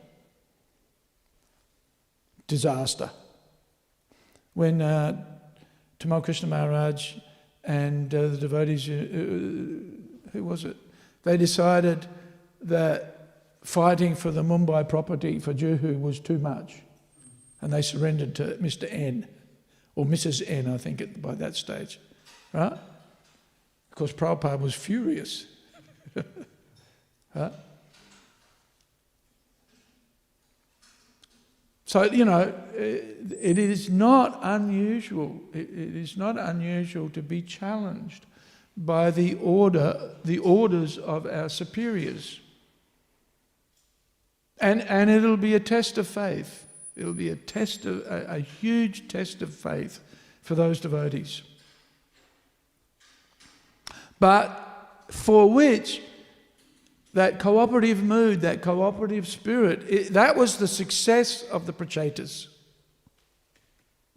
Disaster. When Tamal Krishna Maharaj and the devotees, who was it? They decided that fighting for the Mumbai property for Juhu was too much. And they surrendered to Mr. N, or Mrs. N, I think, by that stage. Right? Of course, Prabhupada was furious. Right? So, it is not unusual. It is not unusual to be challenged by the orders of our superiors. And it'll be a test of faith. It'll be a huge test of faith for those devotees. But for which that cooperative mood, that cooperative spirit, that was the success of the Prachetas.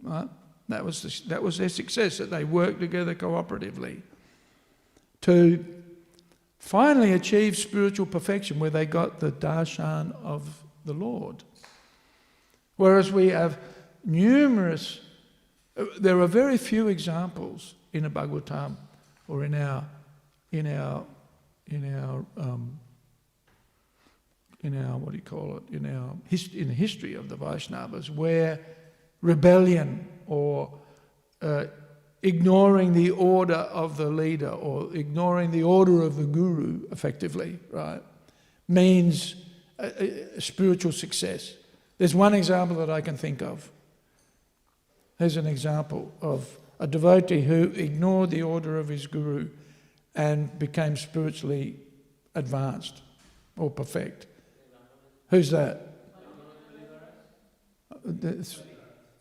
Right? That was their success, that they worked together cooperatively to finally achieve spiritual perfection, where they got the darshan of the Lord. Whereas we have there are very few examples in the Bhagavatam or in the history of the Vaishnavas, where rebellion or ignoring the order of the leader or ignoring the order of the guru, effectively, right, means a spiritual success. There's one example that I can think of. There's an example of a devotee who ignored the order of his guru and became spiritually advanced or perfect. Who's that?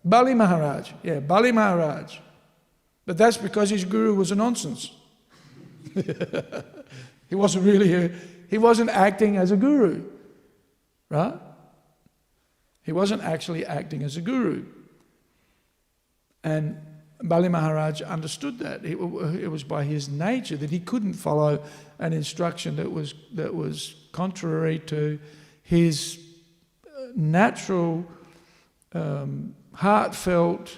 Bali Maharaj. Yeah, Bali Maharaj. But that's because his guru was a nonsense. He wasn't acting as a guru. Right? He wasn't actually acting as a guru. And Bali Maharaj understood that. It was by his nature that he couldn't follow an instruction that was contrary to his natural, heartfelt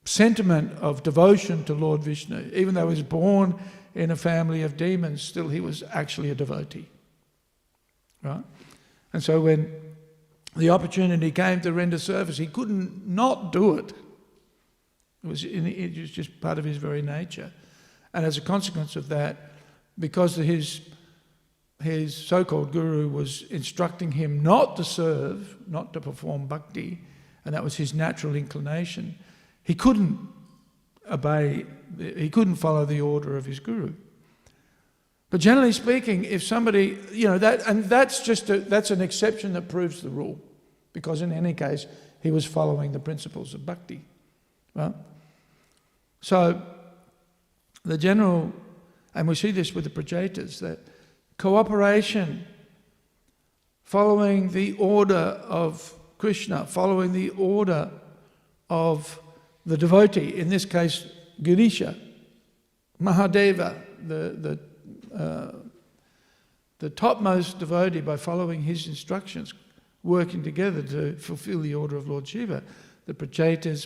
sentiment of devotion to Lord Vishnu. Even though he was born in a family of demons, still he was actually a devotee. Right? And so when the opportunity came to render service, he couldn't not do it. It was just part of his very nature. And as a consequence of that, because his so-called guru was instructing him not to serve, not to perform bhakti, and that was his natural inclination, he couldn't follow the order of his guru. But generally speaking, if somebody, that's an exception that proves the rule, because in any case, he was following the principles of bhakti. Right? So, the general, and we see this with the Prachetas, that cooperation, following the order of Krishna, following the order of the devotee, in this case, Girisha, Mahadeva, the topmost devotee, by following his instructions, working together to fulfill the order of Lord Shiva, the Prachetas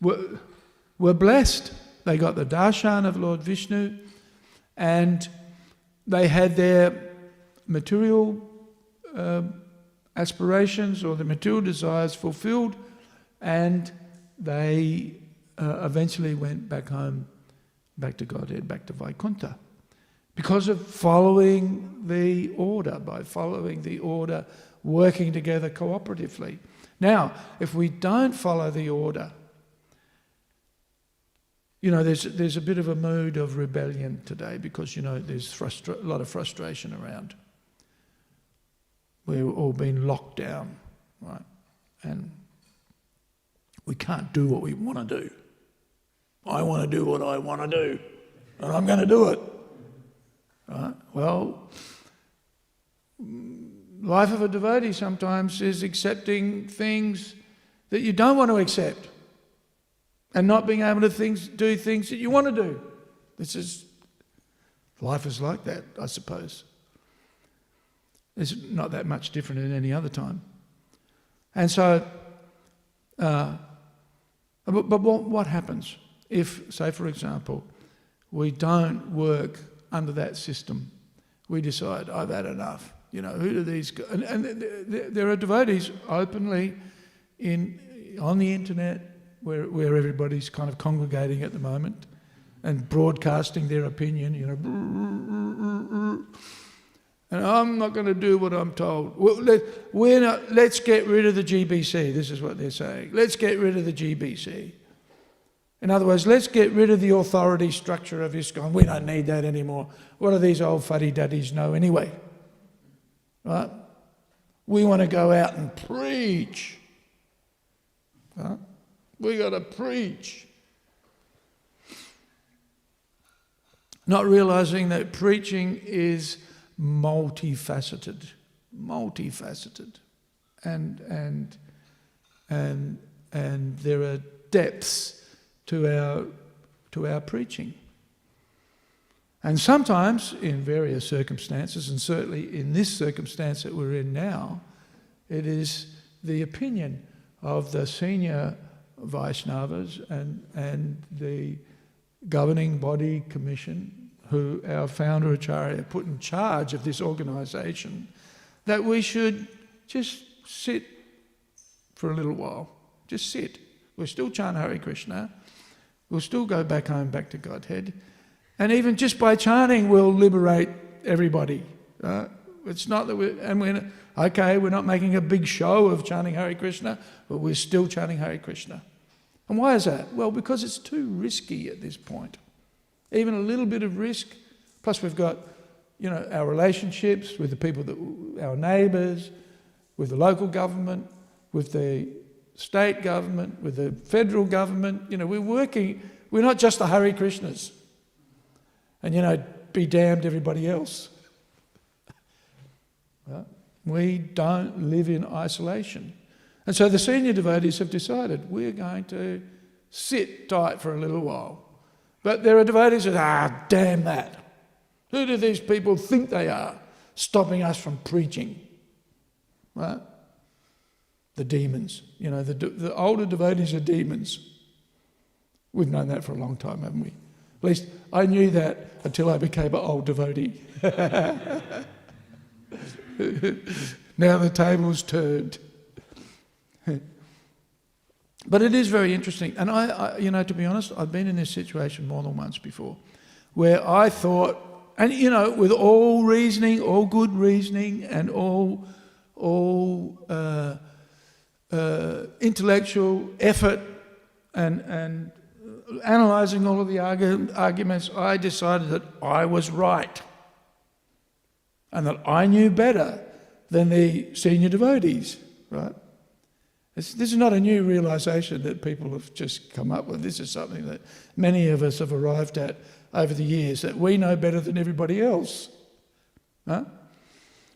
were blessed. They got the darshan of Lord Vishnu, and they had their material aspirations or the material desires fulfilled, and they eventually went back home, back to Godhead, back to Vaikuntha. Because of following the order, by following the order, working together cooperatively. Now, if we don't follow the order, there's a bit of a mood of rebellion today because, there's a lot of frustration around. We've all been locked down, right? And we can't do what we want to do. I want to do what I want to do, and I'm going to do it. Right? Well, life of a devotee sometimes is accepting things that you don't want to accept and not being able to do things that you want to do. Life is like that, I suppose. It's not that much different than any other time. And so, but what happens if, say for example, we don't work under that system? We decide, I've had enough. Who do these guys? And there are devotees openly on the internet where everybody's kind of congregating at the moment and broadcasting their opinion, and I'm not going to do what I'm told. Let's get rid of the GBC. This is what they're saying. Let's get rid of the GBC. In other words, let's get rid of the authority structure of ISKCON. We don't need that anymore. What do these old fuddy-duddies know anyway? Right? We want to go out and preach. Right? We got to preach. Not realizing that preaching is multifaceted, and there are depths to our preaching. And sometimes, in various circumstances, and certainly in this circumstance that we're in now, it is the opinion of the senior Vaishnavas and the governing body commission, who our Founder-Acharya put in charge of this organisation, that we should just sit for a little while. Just sit. We'll still chant Hare Krishna. We'll still go back home, back to Godhead. And even just by chanting, we'll liberate everybody. It's not that we're not making a big show of chanting Hare Krishna, but we're still chanting Hare Krishna. And why is that? Well, because it's too risky at this point. Even a little bit of risk, plus we've got, our relationships with the people, our neighbours, with the local government, with the state government, with the federal government. We're working, we're not just the Hare Krishnas. And, be damned everybody else. Well, we don't live in isolation. And so the senior devotees have decided we're going to sit tight for a little while. But there are devotees who say, damn that. Who do these people think they are, stopping us from preaching? Right? The demons. The older devotees are demons. We've known that for a long time, haven't we? At least I knew that until I became an old devotee. Now the table's turned. But it is very interesting. And I to be honest, I've been in this situation more than once before, where I thought, and with all reasoning, all good reasoning, and all intellectual effort, and analysing all of the arguments, I decided that I was right, and that I knew better than the senior devotees, right? This is not a new realisation that people have just come up with. This is something that many of us have arrived at over the years, that we know better than everybody else. Huh?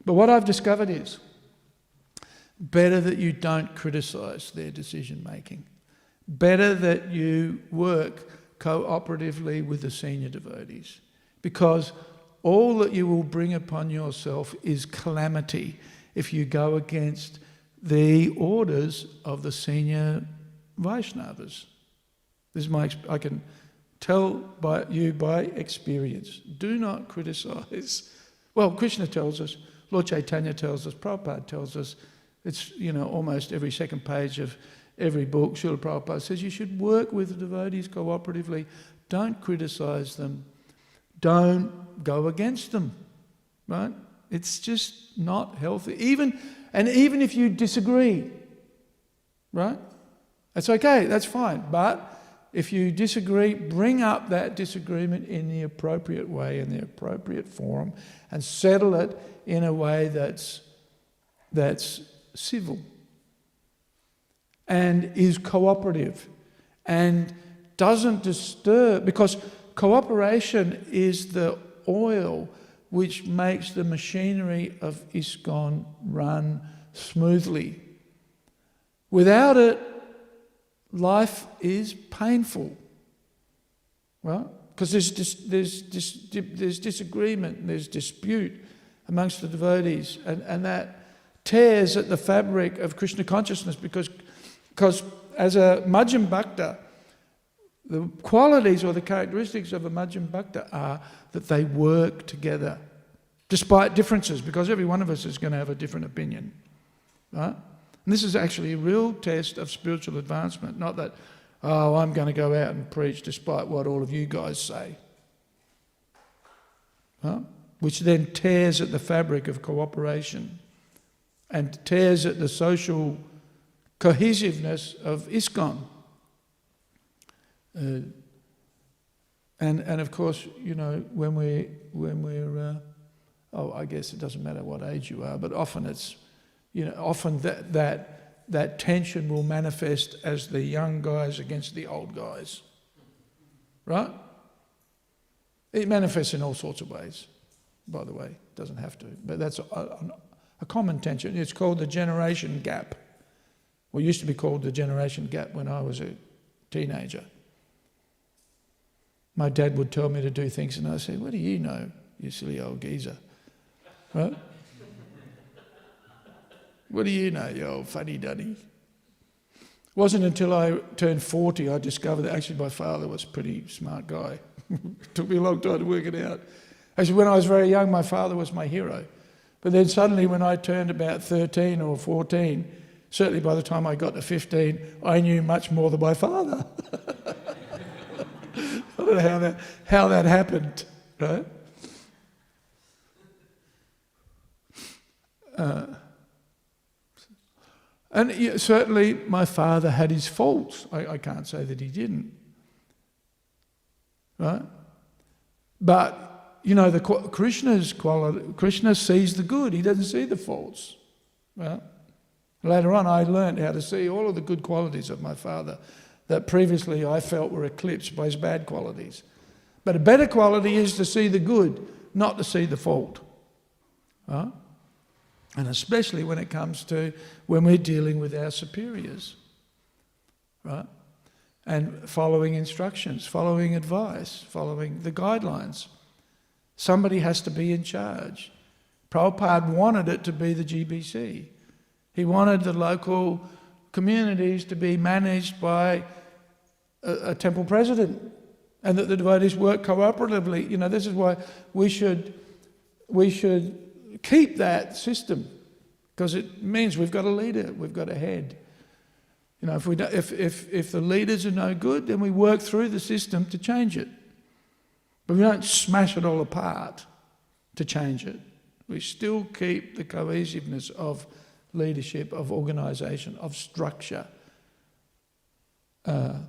But what I've discovered is better that you don't criticise their decision making. Better that you work cooperatively with the senior devotees, because all that you will bring upon yourself is calamity if you go against the orders of the senior Vaishnavas. This is I can tell by experience. Do not criticise. Well, Krishna tells us, Lord Chaitanya tells us, Prabhupada tells us, it's, almost every second page of every book, Srila Prabhupada says you should work with the devotees cooperatively. Don't criticize them. Don't go against them, right? It's just not healthy. Even if you disagree, right? That's okay, that's fine. But if you disagree, bring up that disagreement in the appropriate way, in the appropriate forum, and settle it in a way that's civil and is cooperative and doesn't disturb, because cooperation is the oil which makes the machinery of ISKCON run smoothly. Without it, life is painful, right? Because there's disagreement, there's dispute amongst the devotees, and that tears at the fabric of Krishna consciousness, because as a Madhyam Bhakta, the qualities or the characteristics of a Madhyam Bhakta are that they work together, despite differences, because every one of us is going to have a different opinion, right? And this is actually a real test of spiritual advancement, not that, I'm going to go out and preach despite what all of you guys say, right? Which then tears at the fabric of cooperation and tears at the social cohesiveness of ISKCON. And of course, when we're I guess it doesn't matter what age you are, but often it's, often that tension will manifest as the young guys against the old guys, right? It manifests in all sorts of ways, by the way. It doesn't have to, but that's a common tension. It's called the generation gap. Well, it used to be called the generation gap when I was a teenager. My dad would tell me to do things and I'd say, what do you know, you silly old geezer? Right? What do you know, you old fuddy-duddy? It wasn't until I turned 40 I discovered that actually my father was a pretty smart guy. It took me a long time to work it out. Actually, when I was very young, my father was my hero. But then suddenly when I turned about 13 or 14, certainly by the time I got to 15, I knew much more than my father. I don't know how that happened, right? And certainly my father had his faults. I can't say that he didn't, right? But Krishna's quality. Krishna sees the good. He doesn't see the faults, right? Later on, I learned how to see all of the good qualities of my father that previously I felt were eclipsed by his bad qualities. But a better quality is to see the good, not to see the fault, right? And especially when it comes to when we're dealing with our superiors, right? And following instructions, following advice, following the guidelines. Somebody has to be in charge. Prabhupada wanted it to be the GBC. He wanted the local communities to be managed by a temple president, and that the devotees work cooperatively. This is why we should keep that system, because it means we've got a leader, we've got a head. If the leaders are no good, then we work through the system to change it. But we don't smash it all apart to change it. We still keep the cohesiveness of leadership, of organisation, of structure. And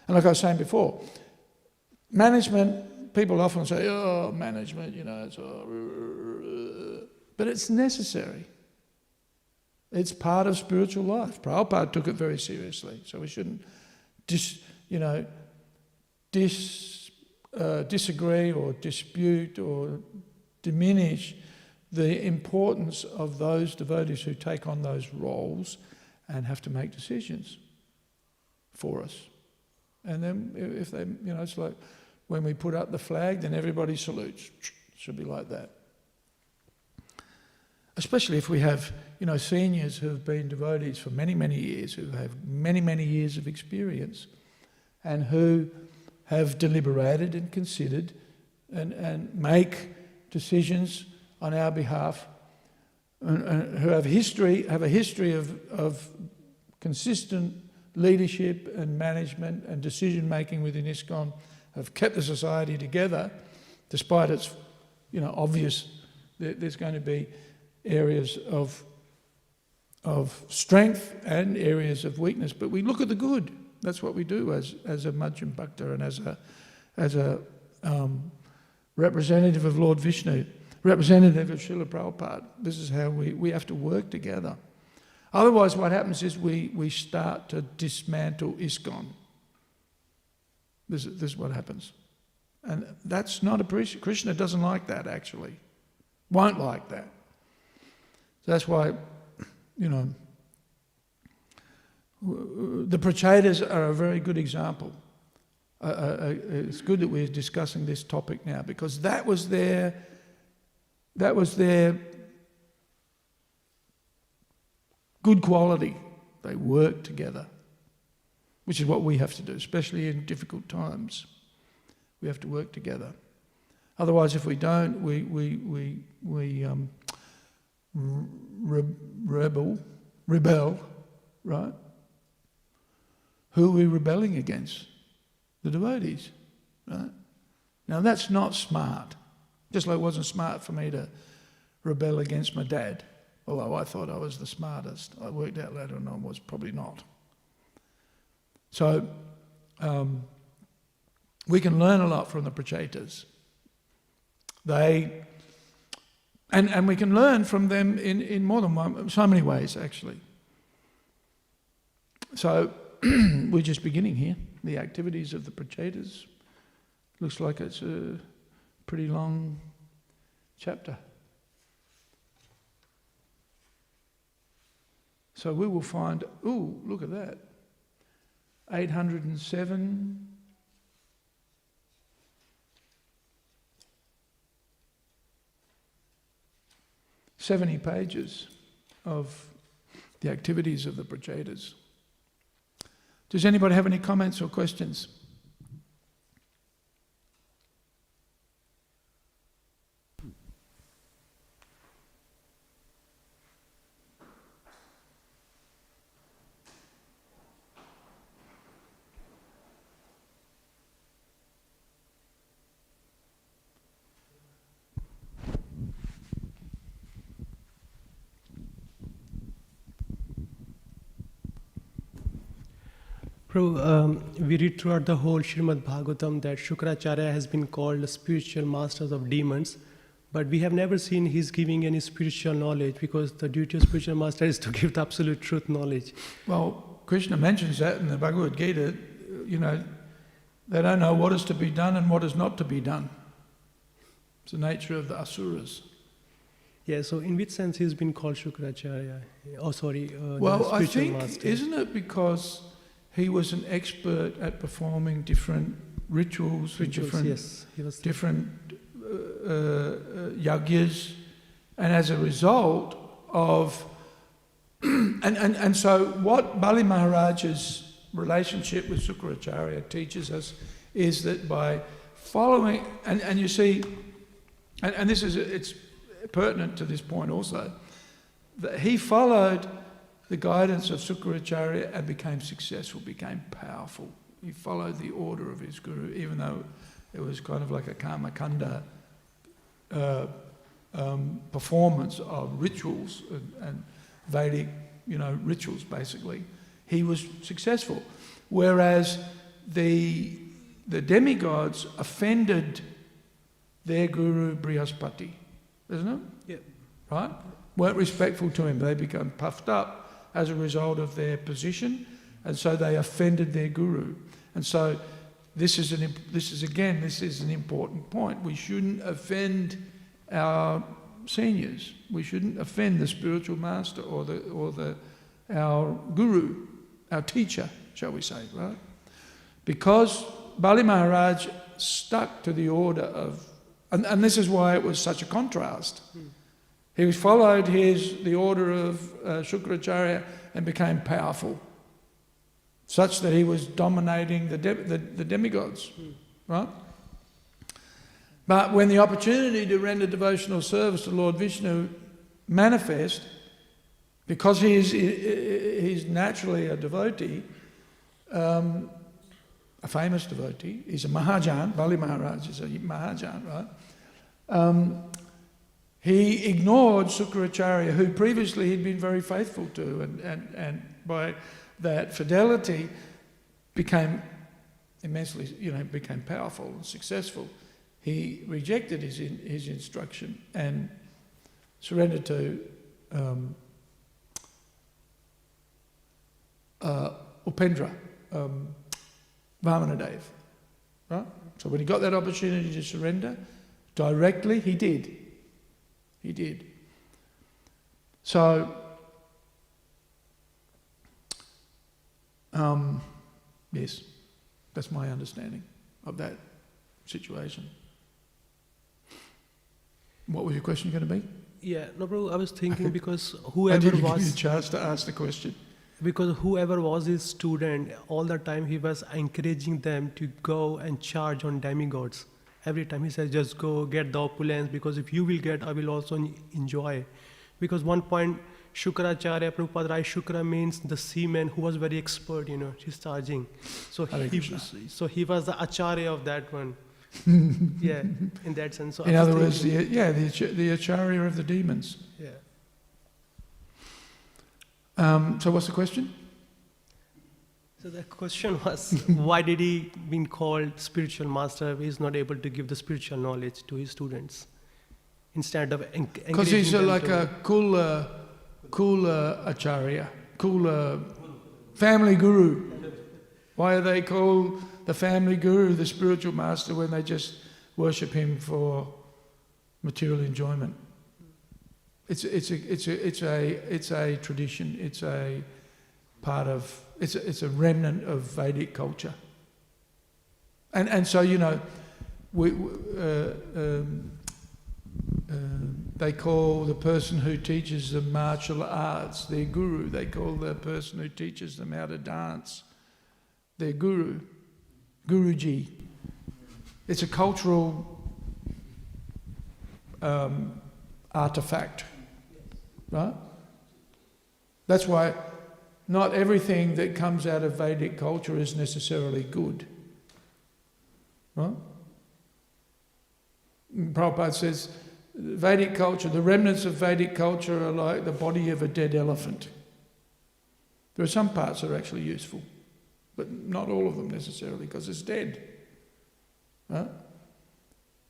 like I was saying before, management, people often say, management, it's but it's necessary. It's part of spiritual life. Prabhupada took it very seriously, so we shouldn't disagree or dispute or diminish the importance of those devotees who take on those roles and have to make decisions for us. And then if they, it's like when we put up the flag, then everybody salutes. It should be like that. Especially if we have, seniors who have been devotees for many, many years, who have many, many years of experience, and who have deliberated and considered and make decisions on our behalf who have a history of consistent leadership and management and decision making within ISKCON, have kept the society together, despite its, obvious. There's going to be areas of strength and areas of weakness, but we look at the good. That's what we do as a Madhyam Bhakta and as a representative of Lord Vishnu, representative of Srila Prabhupada. This is how we have to work together. Otherwise, what happens is we start to dismantle ISKCON. This is what happens. And that's not appreciated. Krishna doesn't like that, actually. Won't like that. So that's why, the Prachetas are a very good example. It's good that we're discussing this topic now, because that was their good quality. They worked together, which is what we have to do, especially in difficult times. We have to work together. Otherwise, if we don't, we rebel, right? Who are we rebelling against? The devotees, right? Now that's not smart. Just like it wasn't smart for me to rebel against my dad, although I thought I was the smartest. I worked out later on I was probably not. So we can learn a lot from the Prachetas. And we can learn from them in more than so many ways, actually. So we're just beginning here, the activities of the Prachetas. Looks like it's a pretty long chapter. So we will find, look at that, 807. 70 pages of the activities of the Prachetas. Does anybody have any comments or questions? Prabhu, we read throughout the whole Śrīmad Bhāgavatam that Śukracharya has been called the spiritual masters of demons, but we have never seen he's giving any spiritual knowledge, because the duty of spiritual master is to give the absolute truth knowledge. Well, Krishna mentions that in the Bhagavad Gita, they don't know what is to be done and what is not to be done. It's the nature of the asuras. Yeah, so in which sense he's been called Śukracharya? Well, I think, master. Isn't it because he was an expert at performing different rituals different, yes, he was different yagyas, and as a result of and so what Bali Maharaj's relationship with Śukracharya teaches us is that by following, and you see, and this is, it's pertinent to this point also, that he followed the guidance of Śukracharya and became successful, became powerful. He followed the order of his guru, even though it was kind of like a karma kanda performance of rituals and Vedic, rituals basically. He was successful. Whereas the demigods offended their guru Brihaspati, isn't it? Yeah. Right? Weren't respectful to him. They became puffed up as a result of their position, and so they offended their guru. And so this is an important point. We shouldn't offend our seniors. We shouldn't offend the spiritual master or our guru, our teacher, shall we say, right? Because Bali Maharaj stuck to the order of, and this is why it was such a contrast. He followed the order of Śukracharya and became powerful, such that he was dominating the demigods, right? But when the opportunity to render devotional service to Lord Vishnu manifest, because he's naturally a devotee, a famous devotee. He's a Mahajan. Bali Maharaj is a Mahajan, right? He ignored Śrīmad who previously he'd been very faithful to, and by that fidelity became immensely, became powerful and successful. He rejected his instruction and surrendered to Upendra, Vamanadev, right? So when he got that opportunity to surrender directly, he did. He did. So, yes, that's my understanding of that situation. What was your question going to be? Yeah, no, Prabhu, I was thinking because I whoever didn't give you a was, chance to ask the question. because whoever was his student, all the time he was encouraging them to go and charge on demigods. Every time he says, just go get the opulence, because if you will get, I will also enjoy. Because one point, Śrīmad Prabhupada Rai Shukra means the seaman who was very expert, he's charging. So he was the Acharya of that one. Yeah, in that sense. So In other words, the Acharya of the demons. Yeah. So what's the question? So the question was, why did he been called spiritual master if he's not able to give the spiritual knowledge to his students? Instead of Because he's like a cool Acharya, cool family guru. Why are they called the family guru, the spiritual master, when they just worship him for material enjoyment? It's a tradition. It's a part of. It's a remnant of Vedic culture. And so they call the person who teaches them martial arts their guru. They call the person who teaches them how to dance their guru, Guruji. It's a cultural artifact, right? That's why not everything that comes out of Vedic culture is necessarily good, right? Prabhupada says, Vedic culture, the remnants of Vedic culture are like the body of a dead elephant. There are some parts that are actually useful, but not all of them necessarily, because it's dead. Right?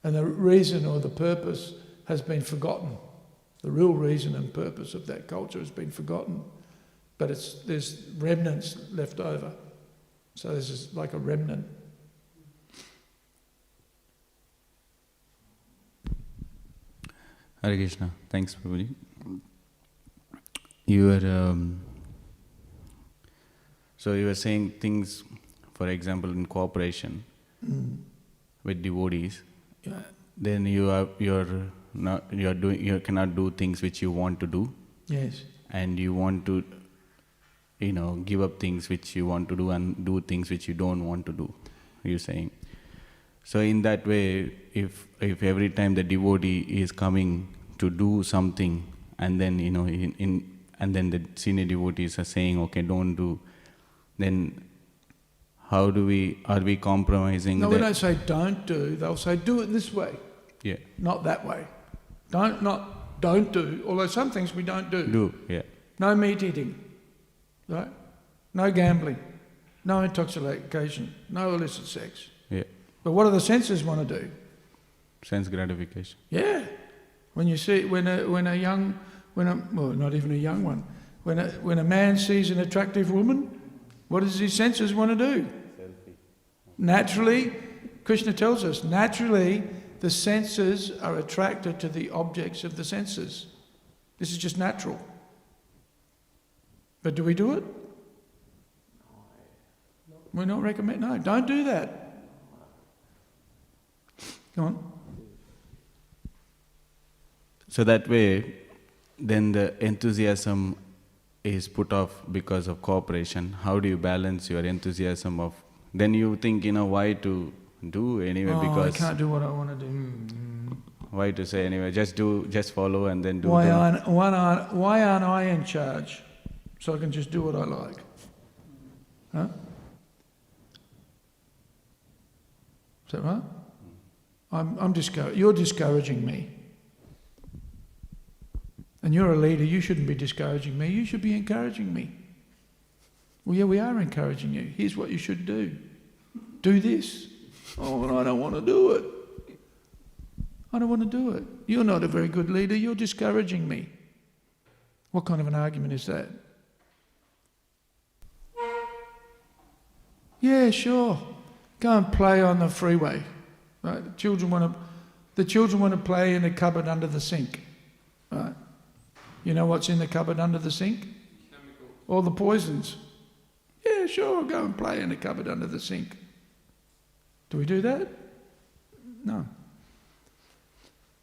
And the reason or the purpose has been forgotten. The real reason and purpose of that culture has been forgotten. But there's remnants left over. So this is like a remnant. Hare Krishna. Thanks, Prabhuji. You were saying things, for example, in cooperation with devotees. Yeah. Then you cannot do things which you want to do. Yes. And you want to, give up things which you want to do and do things which you don't want to do. You're saying. So in that way, if every time the devotee is coming to do something, and then and then the senior devotees are saying, okay, don't do, then are we compromising? No, we don't say don't do. They'll say do it this way. Yeah. Not that way. Don't do. Although some things we don't do. Do, yeah. No meat eating, right? No gambling, no intoxication, no illicit sex. Yeah. But what do the senses want to do? Sense gratification. Yeah. When you see when a not even a young one, when a man sees an attractive woman, what does his senses want to do? Selfie. Naturally, Krishna tells us, naturally the senses are attracted to the objects of the senses. This is just natural. But do we do it? We're not recommend. No, don't do that. Go on. So that way, then the enthusiasm is put off because of cooperation. How do you balance your enthusiasm of? Then you think, why to do anyway, because I can't do what I want to do. Why to say anyway? Just follow and then do. Why aren't I in charge? So I can just do what I like. Huh? Is that right? You're discouraging me. And you're a leader, you shouldn't be discouraging me, you should be encouraging me. Well, yeah, we are encouraging you. Here's what you should do. Do this. Oh, and I don't want to do it. I don't want to do it. You're not a very good leader, you're discouraging me. What kind of an argument is that? Yeah, sure. Go and play on the freeway. Right? The children want to play in the cupboard under the sink. Right? You know what's in the cupboard under the sink? Chemical. All the poisons. Yeah, sure, go and play in the cupboard under the sink. Do we do that? No.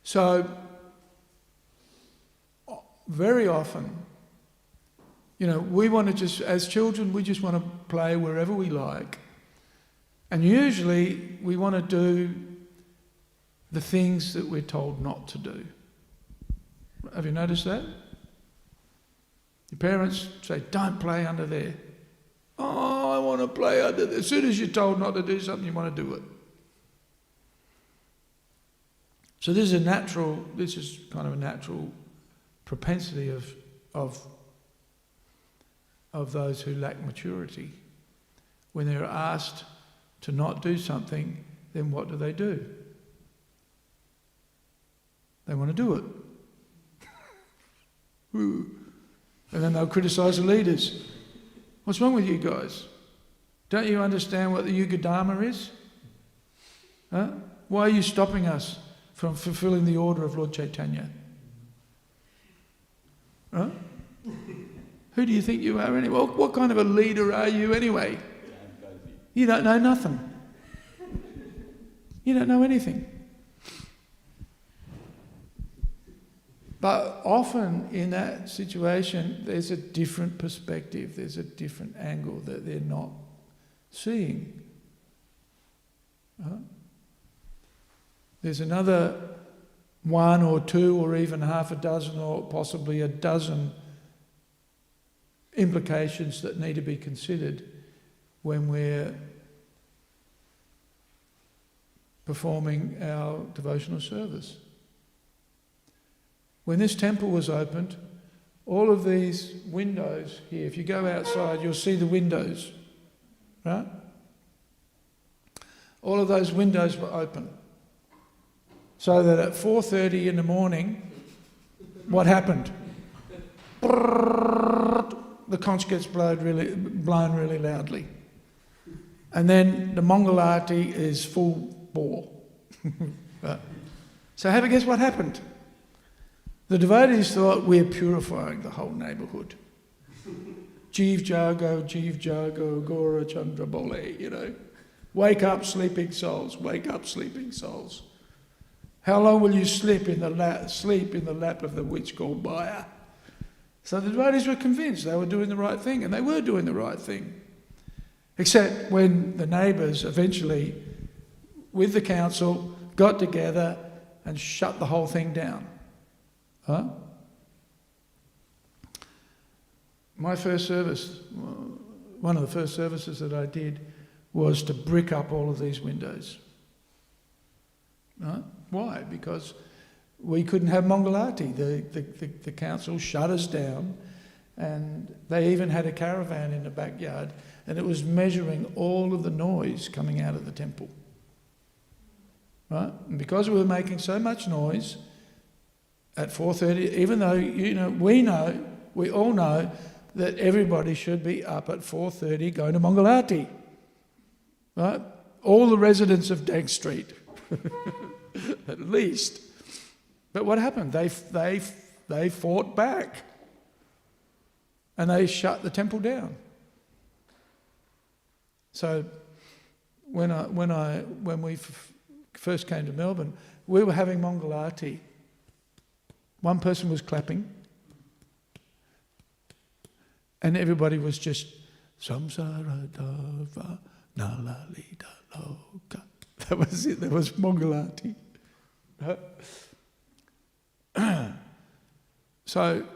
So, very often, we want to as children, we just want to play wherever we like. And usually, we want to do the things that we're told not to do. Have you noticed that? Your parents say, don't play under there. Oh, I want to play under there. As soon as you're told not to do something, you want to do it. So this is kind of a natural propensity of those who lack maturity. When they're asked to not do something, then what do? They want to do it. And then they'll criticise the leaders. What's wrong with you guys? Don't you understand what the Yuga Dharma is? Huh? Why are you stopping us from fulfilling the order of Lord Chaitanya? Huh? Who do you think you are anyway? What kind of a leader are you anyway? You don't know nothing. You don't know anything. But often in that situation, there's a different perspective, there's a different angle that they're not seeing. There's another one or two or even half a dozen or possibly a dozen implications that need to be considered when we're performing our devotional service. When this temple was opened, all of these windows here, if you go outside, you'll see the windows, right? All of those windows were open. So that at 4:30 in the morning, what happened? The conch gets blown really loudly. And then the Mangalati is full bore. Right. So have a guess what happened? The devotees thought, we're purifying the whole neighbourhood. Jeev Jago, Gora Chandra Bole, Wake up, sleeping souls, wake up, sleeping souls. How long will you sleep in the lap of the witch called Maya? So the devotees were convinced they were doing the right thing, and they were doing the right thing. Except when the neighbours eventually, with the council, got together and shut the whole thing down. Huh? My first service, one of the first services that I did, was to brick up all of these windows. Right? Why? Because we couldn't have Mangalati. The council shut us down, and they even had a caravan in the backyard, and it was measuring all of the noise coming out of the temple. Right? And because we were making so much noise, at 4:30, even though we all know that everybody should be up at 4:30 going to Mangalati, right? All the residents of Dank Street, at least. But what happened? They fought back, and they shut the temple down. So when we first came to Melbourne, we were having Mangalati. One person was clapping, and everybody was just Samsara Dava Nalalita Loka. That was it. That was Mangalati. Right? So,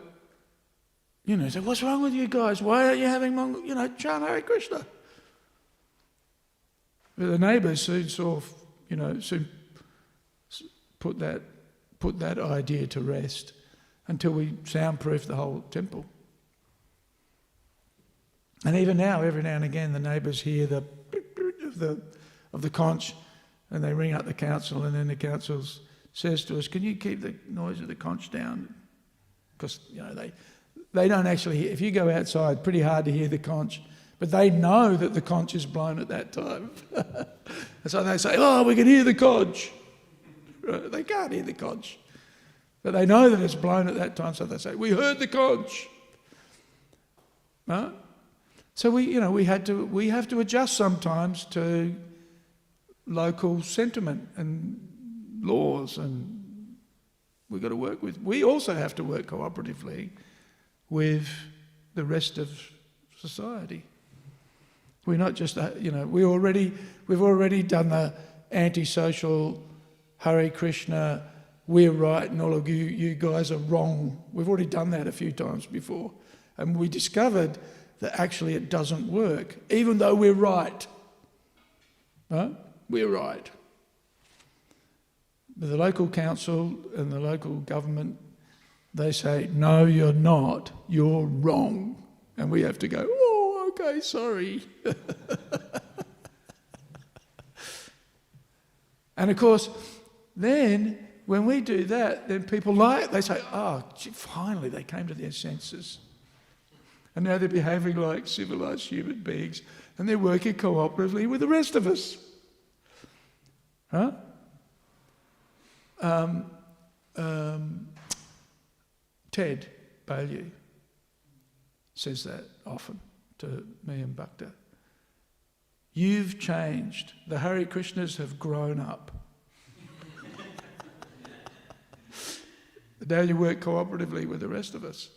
say, what's wrong with you guys? Why aren't you having, chant Hare Krishna? But the neighbours soon soon put that idea to rest until we soundproofed the whole temple. And even now, every now and again, the neighbours hear the of the conch, and they ring up the council, and then the council says to us, "Can you keep the noise of the conch down?" Because they don't actually hear. If you go outside, pretty hard to hear the conch, but they know that the conch is blown at that time. And so they say, "Oh, we can hear the conch." Right? They can't hear the conch, but they know that it's blown at that time. So they say, "We heard the conch." Right? So we have to adjust sometimes to local sentiment and laws, and we've got to work with. We also have to work cooperatively with the rest of society. We're not just we've already done the antisocial Hare Krishna, we're right and all of you guys are wrong. We've already done that a few times before, and we discovered that actually it doesn't work, even though we're right. Right? We're right. But the local council and the local government, they say, "No, you're not. You're wrong." And we have to go, "Oh, okay, sorry." And of course, then when we do that, then people they say, "Oh, gee, finally they came to their senses. And now they're behaving like civilized human beings, and they're working cooperatively with the rest of us." Huh? Ted Bailey says that often to me and Bhakta. "You've changed. The Hare Krishnas have grown up. Now you work cooperatively with the rest of us."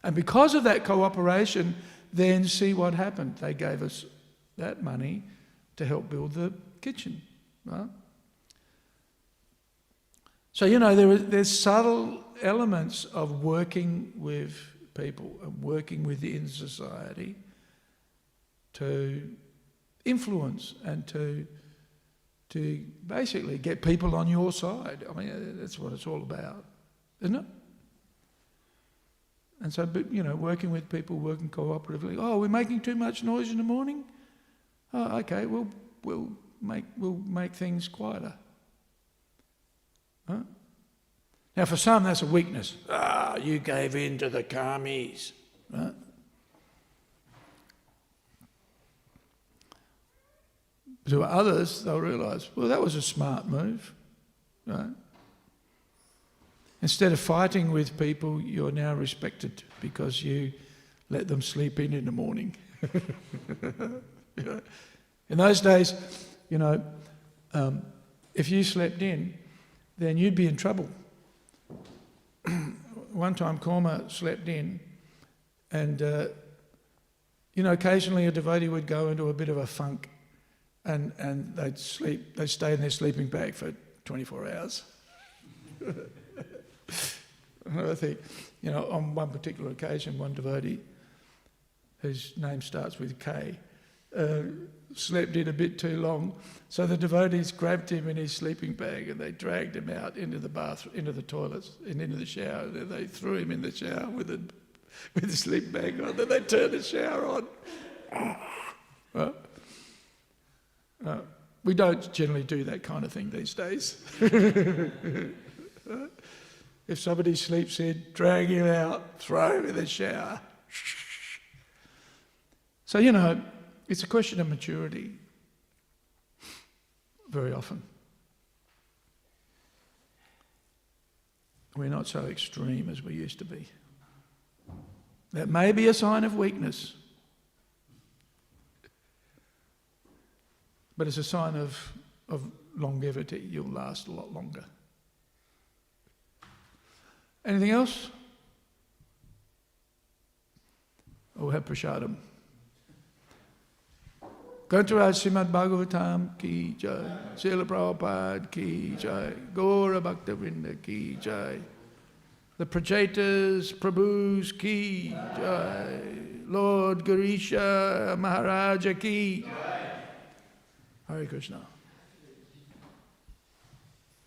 And because of that cooperation, then see what happened. They gave us that money to help build the kitchen. Right? So, there's subtle elements of working with people and working within society to influence and to basically get people on your side. I mean, that's what it's all about, isn't it? And so, working with people, working cooperatively. "Oh, we're making too much noise in the morning? Oh, okay, we'll make things quieter." Huh? Now, for some, that's a weakness. You gave in to the karmis. Right? To others, they'll realise, well, that was a smart move. Right? Instead of fighting with people, you're now respected because you let them sleep in the morning. In those days, if you slept in, then you'd be in trouble. One time, Korma slept in, and occasionally a devotee would go into a bit of a funk, and they'd stay in their sleeping bag for 24 hours. I think, on one particular occasion, one devotee, whose name starts with K, slept in a bit too long, so the devotees grabbed him in his sleeping bag and they dragged him out into the bathroom, into the toilets and into the shower. And then they threw him in the shower with the sleeping bag on. Then they turned the shower on. We don't generally do that kind of thing these days. If somebody sleeps in, drag him out, throw him in the shower. So, it's a question of maturity very often. We're not so extreme as we used to be. That may be a sign of weakness, but it's a sign of longevity. You'll last a lot longer. Anything else? We'll have prasadam. Grantaraj Śrīmad Bhāgavatam ki jai. Srila Prabhupada ki jai. Gaura Bhaktivedanta ki jai. The Prachetas Prabhus ki jai. Lord Garisha Maharaja ki jai. Hare Krishna.